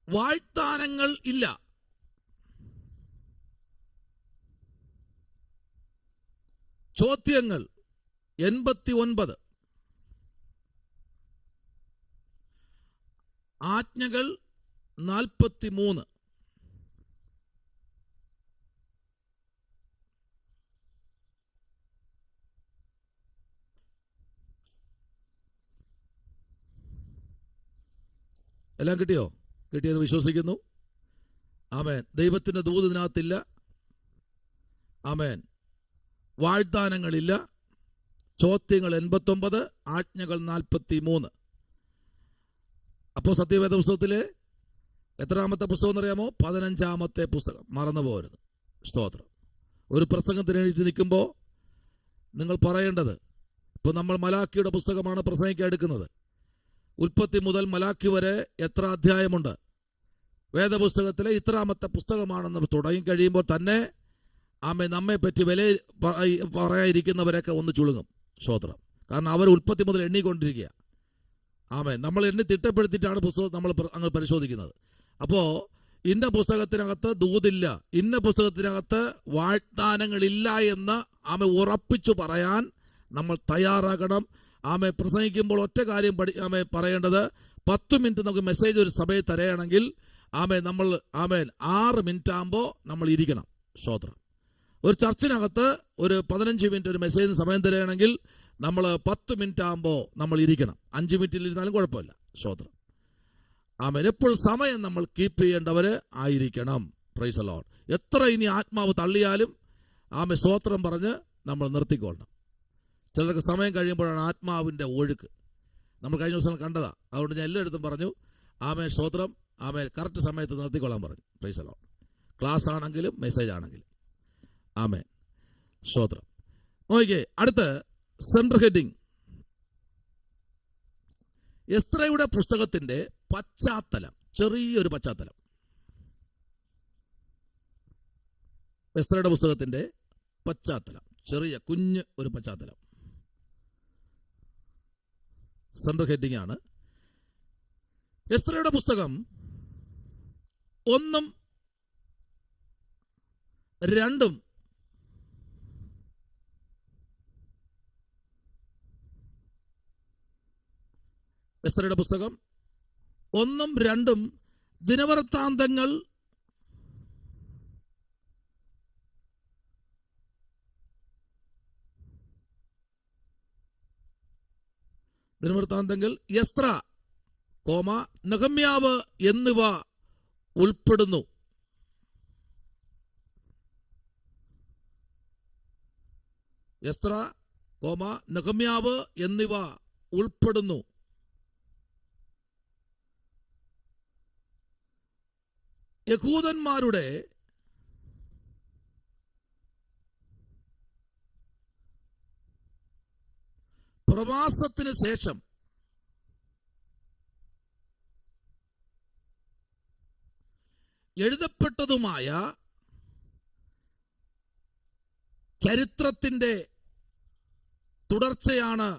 വാഗ്ദാനങ്ങൾ ഇല്ല. ചോദ്യങ്ങൾ 89. ആജ്ഞകൾ 43. എല്ലാം കിട്ടിയോ? കിട്ടിയത് വിശ്വസിക്കുന്നു. ആമേൻ. ദൈവത്തിൻ്റെ ദൂത് ഇതിനകത്തില്ല. ആമേൻ. വാഗ്ദാനങ്ങളില്ല, ചോദ്യങ്ങൾ 89, ആജ്ഞകൾ 43. അപ്പോൾ സത്യവേദ പുസ്തകത്തിലെ എത്രാമത്തെ പുസ്തകം എന്നറിയാമോ? 15-ാമത്തെ പുസ്തകം. മറന്നു പോകരുത്. സ്തോത്രം. ഒരു പ്രസംഗത്തിന് എഴുതി നിൽക്കുമ്പോൾ നിങ്ങൾ പറയേണ്ടത്, ഇപ്പോൾ നമ്മൾ മലാക്കിയുടെ പുസ്തകമാണ് പ്രസംഗിക്കാൻ എടുക്കുന്നത്. ഉൽപ്പത്തി മുതൽ മലാക്കി വരെ എത്ര അധ്യായമുണ്ട്? വേദപുസ്തകത്തിലെ ഇത്രാമത്തെ പുസ്തകമാണെന്ന് തുടങ്ങി കഴിയുമ്പോൾ തന്നെ നമ്മെ പറ്റി വില പറയാതിരിക്കുന്നവരൊക്കെ ഒന്ന് ചുളുങ്ങും. സ്തോത്രം. കാരണം അവർ ഉൽപ്പത്തി മുതൽ എണ്ണിക്കൊണ്ടിരിക്കുക. നമ്മൾ എണ്ണി തിട്ടപ്പെടുത്തിയിട്ടാണ് പുസ്തകം നമ്മൾ അങ്ങ് പരിശോധിക്കുന്നത്. അപ്പോൾ ഇന്ന പുസ്തകത്തിനകത്ത് ദൂതില്ല, ഇന്ന പുസ്തകത്തിനകത്ത് വാഗ്ദാനങ്ങളില്ല എന്ന് ഉറപ്പിച്ചു പറയാൻ നമ്മൾ തയ്യാറാകണം. പ്രസംഗിക്കുമ്പോൾ ഒറ്റ കാര്യം പറയേണ്ടത്, 10 മിനിറ്റ് നമുക്ക് മെസ്സേജ് ഒരു സമയത്ത് തരണമെങ്കിൽ നമ്മൾ 6 മിനിറ്റ് ആകുമ്പോൾ നമ്മൾ ഇരിക്കണം. സ്തോത്രം. ഒരു ചർച്ചിനകത്ത് ഒരു 15 മിനിറ്റ് ഒരു മെസ്സേജിന് സമയം തരികയാണെങ്കിൽ നമ്മൾ 10 മിനിറ്റ് ആകുമ്പോൾ നമ്മൾ ഇരിക്കണം. 5 മിനിറ്റിൽ ഇരുന്നാലും കുഴപ്പമില്ല. സ്തോത്രം. എപ്പോഴും സമയം നമ്മൾ കീപ്പ് ചെയ്യേണ്ടവർ ആയിരിക്കണം. Price the Lord. എത്ര ഇനി ആത്മാവ് തള്ളിയാലും സ്തോത്രം പറഞ്ഞ് നമ്മൾ നിർത്തിക്കൊള്ളണം. ചിലർക്ക് സമയം കഴിയുമ്പോഴാണ് ആത്മാവിൻ്റെ ഒഴുക്ക്. നമ്മൾ കഴിഞ്ഞ ദിവസം കണ്ടതാ. അതുകൊണ്ട് ഞാൻ എല്ലായിടത്തും പറഞ്ഞു, സ്തോത്രം, കറക്റ്റ് സമയത്ത് നിർത്തിക്കൊള്ളാൻ പറഞ്ഞു. Price the Lord. ക്ലാസ് ആണെങ്കിലും മെസ്സേജ് ആണെങ്കിലും. സ്തോത്രം. നോക്കിക്കേ, അടുത്ത് സെൻട്രൽ ഹെഡിങ്, എസ്തറയുടെ പുസ്തകത്തിന്റെ പശ്ചാത്തലം. ചെറിയൊരു പശ്ചാത്തലം. എസ്തറയുടെ പുസ്തകത്തിന്റെ പശ്ചാത്തലം, ചെറിയ കുഞ്ഞ് ഒരു പശ്ചാത്തലം. സെൻട്രൽ ഹെഡിങ് ആണ്. എസ്തറയുടെ പുസ്തകം 1, 2 എസ്തറയുടെ പുസ്തകം 1, 2 ദിനവൃത്താന്തങ്ങൾ, എസ്ത്ര, നെഹമ്യാവ് എന്നിവ ഉൾപ്പെടുന്നു. എസ്ത്ര, നെഹമ്യാവ് എന്നിവ ഉൾപ്പെടുന്നു. യഹൂദന്മാരുടെ പ്രവാസത്തിന് ശേഷം എഴുതപ്പെട്ടതുമായ ചരിത്രത്തിന്റെ തുടർച്ചയാണ്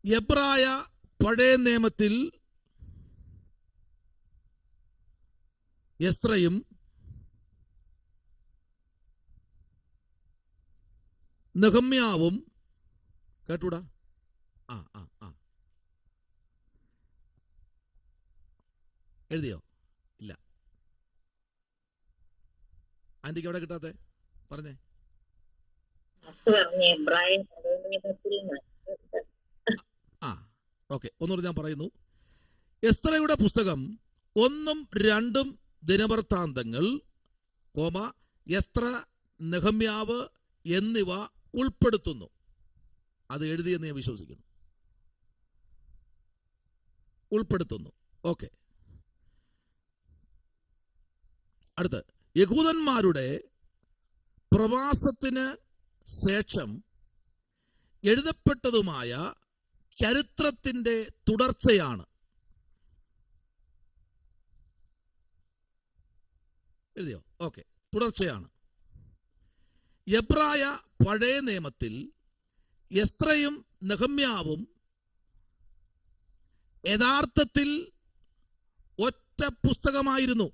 എബ്രായ പഴയ നിയമത്തിൽ എസ്ത്രയും നെഹമ്യാവും. കേട്ടൂടാ? എഴുതിയോ? ഇല്ല. ആന്റിക്ക് എവിടെ കിട്ടാത്തെ? പറഞ്ഞേ. ഓക്കെ, ഒന്നുകൂടി ഞാൻ പറയുന്നു. എസ്തറയുടെ പുസ്തകം 1, 2 ദിനവൃത്താന്തങ്ങൾ, എസ്ത്ര, നെഹമ്യാവ് എന്നിവ ഉൾപ്പെടുത്തുന്നു. അത് എഴുതിയെന്ന് ഞാൻ വിശ്വസിക്കുന്നു. ഉൾപ്പെടുത്തുന്നു. ഓക്കെ. അടുത്ത്, യഹൂദന്മാരുടെ പ്രവാസത്തിന് ശേഷം എഴുതപ്പെട്ടതുമായ ചരിത്രത്തിന്റെ തുടർച്ചയാണ്. എഴുതിയോ? ഓക്കെ. തുടർച്ചയാണ്. എബ്രായ പഴയ നിയമത്തിൽ എസ്ത്രയും നെഹമ്യാവും യഥാർത്ഥത്തിൽ ഒറ്റ പുസ്തകമായിരുന്നു.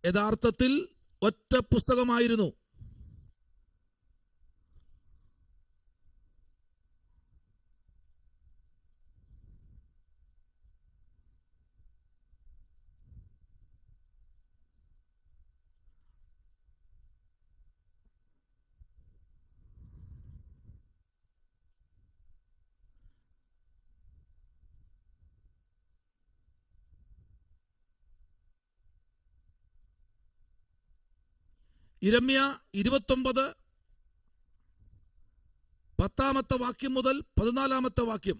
യഥാർത്ഥത്തിൽ ഒറ്റ പുസ്തകമായിരുന്നു. യിരെമ്യാ 29 10 വാക്യം മുതൽ 14 വാക്യം.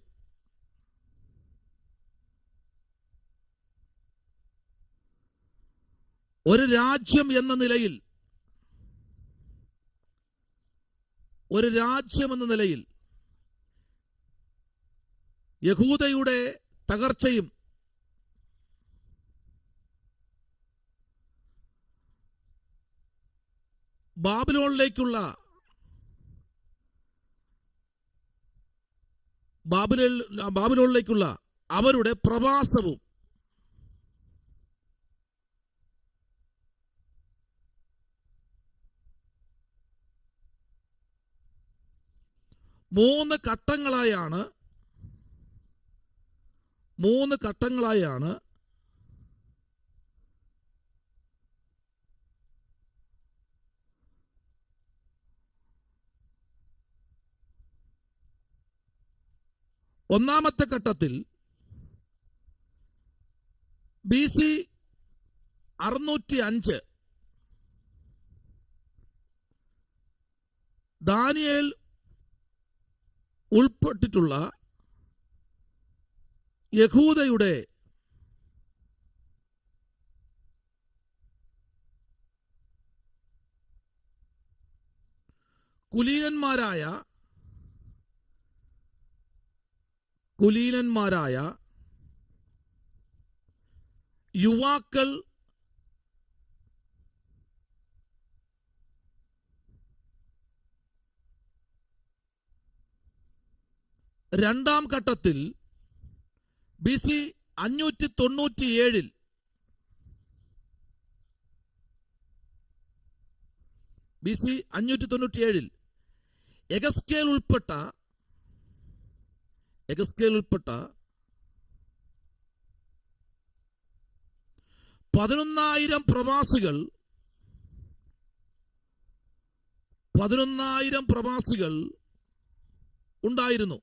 ഒരു രാജ്യം എന്ന നിലയിൽ യഹൂദയുടെ തകർച്ചയും ബാബിലോണിലേക്കുള്ള അവരുടെ പ്രവാസവും മൂന്ന് ഘട്ടങ്ങളായാണ് ഒന്നാമത്തെ ഘട്ടത്തിൽ BC 605 ദാനിയേൽ ഉൾപ്പെട്ടിട്ടുള്ള യഹൂദയുടെ കുലീനന്മാരായ യുവാക്കൾ രണ്ടാം ഘട്ടത്തിൽ BC 597 യെഹെസ്കേൽ ഉൾപ്പെട്ട 11,000 പ്രവാസികൾ ഉണ്ടായിരുന്നു.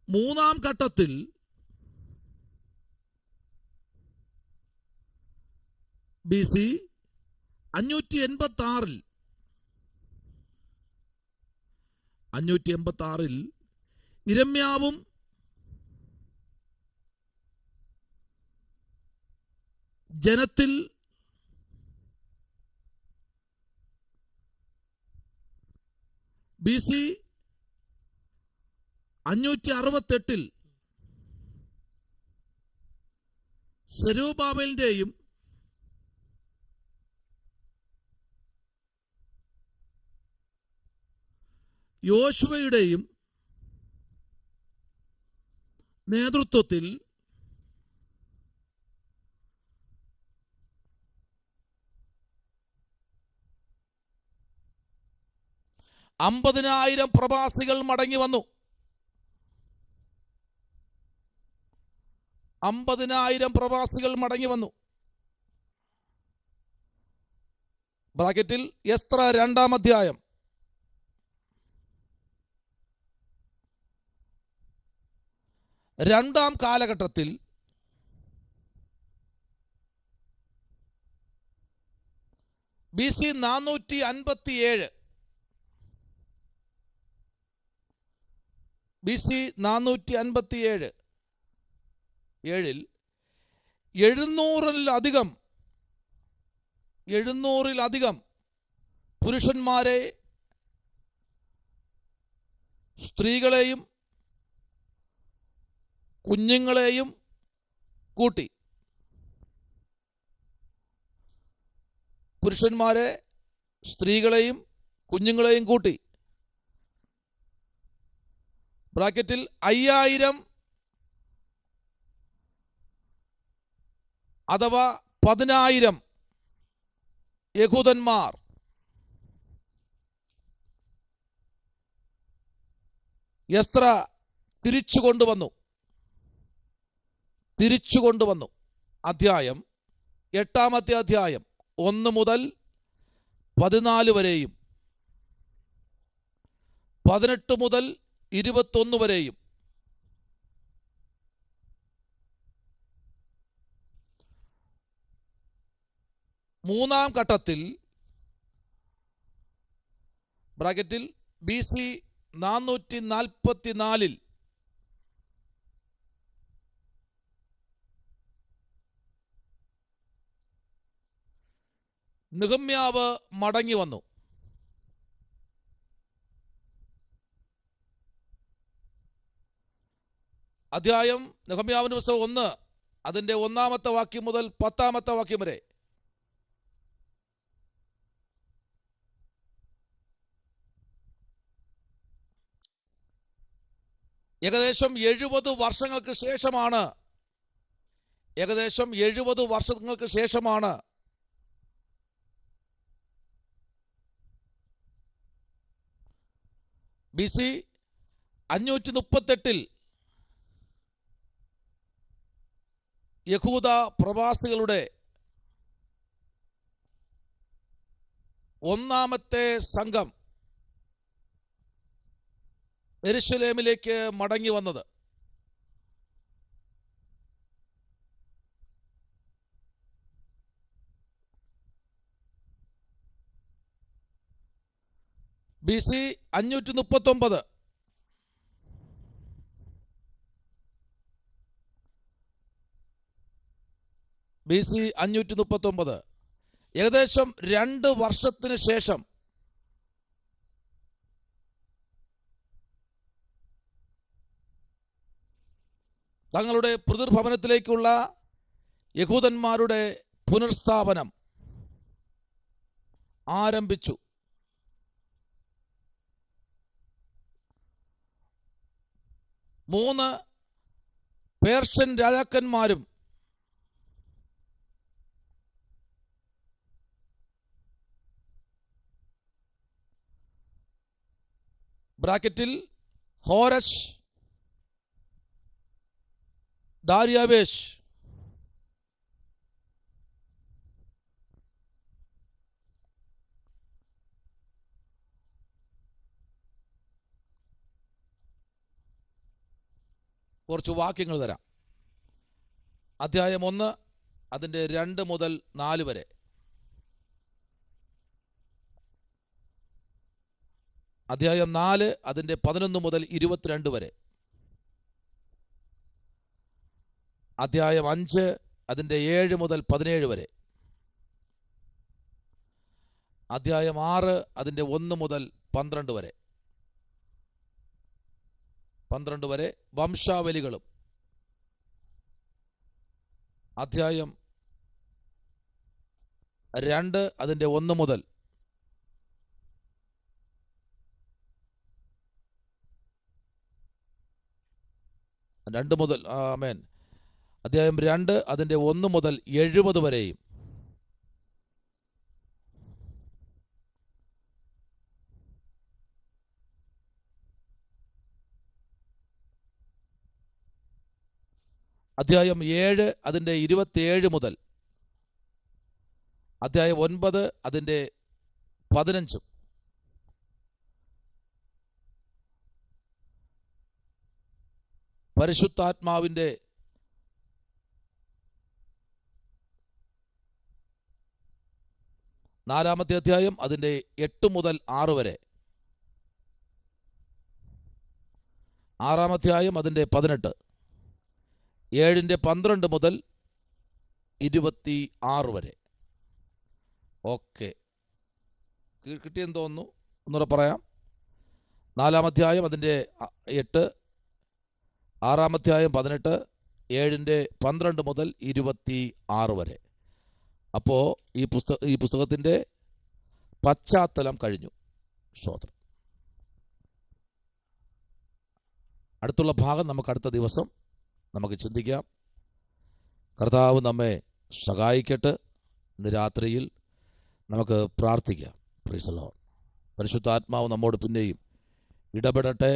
മൂന്നാം ഘട്ടത്തിൽ BC 586 യിരെമ്യാവും ജനത്തിൽ BC 568 സെരൂബാബേലിന്റെയും യോശുവയുടെയും നേതൃത്വത്തിൽ അമ്പതിനായിരം പ്രവാസികൾ മടങ്ങി വന്നു. 50,000 പ്രവാസികൾ മടങ്ങി വന്നു. ബ്രാക്കറ്റിൽ എസ്ത്ര 2-ാം അധ്യായം. രണ്ടാം കാലഘട്ടത്തിൽ BC 457 700-ലധികം പുരുഷന്മാരെ, സ്ത്രീകളെയും കുഞ്ഞുങ്ങളെയും കൂട്ടി. പുരുഷന്മാരെ, സ്ത്രീകളെയും കുഞ്ഞുങ്ങളെയും കൂട്ടി. ബ്രാക്കറ്റിൽ 5000 അഥവാ 10,000 യഹൂദന്മാർ എസ്ത്ര തിരിച്ചു കൊണ്ടുവന്നു. അധ്യായം 8-ാമത്തെ അധ്യായം 1 മുതൽ 14 വരെയും 18 മുതൽ 21 വരെയും മൂന്നാം ഘട്ടത്തിൽ ബ്രാക്കറ്റിൽ BC 444 നെഹമ്യാവ് മടങ്ങി വന്നു. അധ്യായം നെഹമ്യാവിന്റെ പുസ്തകം 1 അതിൻ്റെ 1-ാമത്തെ വാക്യം മുതൽ 10-ാമത്തെ വാക്യം വരെ. ഏകദേശം 70 വർഷങ്ങൾക്ക് ശേഷമാണ് BC 538 യഹൂദ പ്രവാസികളുടെ 1-ാമത്തെ സംഘം യെരുശലേമിലേക്ക് മടങ്ങി വന്നത്. BC 539 ഏകദേശം 2 വർഷത്തിന് ശേഷം തങ്ങളുടെ പിതൃഭവനത്തിലേക്കുള്ള യഹൂദന്മാരുടെ പുനർസ്ഥാപനം ആരംഭിച്ചു. മൂന്ന് പേർഷ്യൻ രാജാക്കന്മാരും ബ്രാക്കറ്റിൽ ഹോരശ്, ദാര്യാവേശ്, കുറച്ച് വാക്യങ്ങൾ തരാം. അധ്യായം 1 അതിൻ്റെ 2 മുതൽ 4 വരെ. അധ്യായം 4 അതിൻ്റെ 11 മുതൽ 22 വരെ. അധ്യായം 5 അതിൻ്റെ 7 മുതൽ 17 വരെ. അധ്യായം 6 അതിൻ്റെ 1 മുതൽ 12 വരെ. വംശാവലികളും. അധ്യായം 2 അതിൻ്റെ 1 മുതൽ 2 മുതൽ ആമേൻ. അധ്യായം 2 അതിൻ്റെ 1 മുതൽ 70 വരെയും. അധ്യായം 7 അതിൻ്റെ 27 മുതൽ അധ്യായം 9 അതിൻ്റെ 15. പരിശുദ്ധാത്മാവിൻ്റെ നാലാമത്തെ അധ്യായം അതിൻ്റെ 8 മുതൽ 6 വരെ. 6-ാം അധ്യായം അതിൻ്റെ 18. 7-ന്റെ 12 മുതൽ 26 വരെ. ഓക്കെ, കിട്ടിയെന്ന് തോന്നുന്നു. ഒന്നുകൂടെ പറയാം. 4-ാം അധ്യായം അതിൻ്റെ 8, 6-ാം അധ്യായം 18, 7-ന്റെ 12 മുതൽ 26 വരെ. അപ്പോൾ ഈ പുസ്തകത്തിൻ്റെ പശ്ചാത്തലം കഴിഞ്ഞു. സ്തോത്രം. അടുത്തുള്ള ഭാഗം നമുക്ക് അടുത്ത ദിവസം നമുക്ക് ചിന്തിക്കാം. കർത്താവ് നമ്മെ സഹായിക്കട്ടെ. ഇന്ന് രാത്രിയിൽ നമുക്ക് പ്രാർത്ഥിക്കാം. Price the Lord. പരിശുദ്ധാത്മാവ് നമ്മോട് പിന്നെയും ഇടപെടട്ടെ.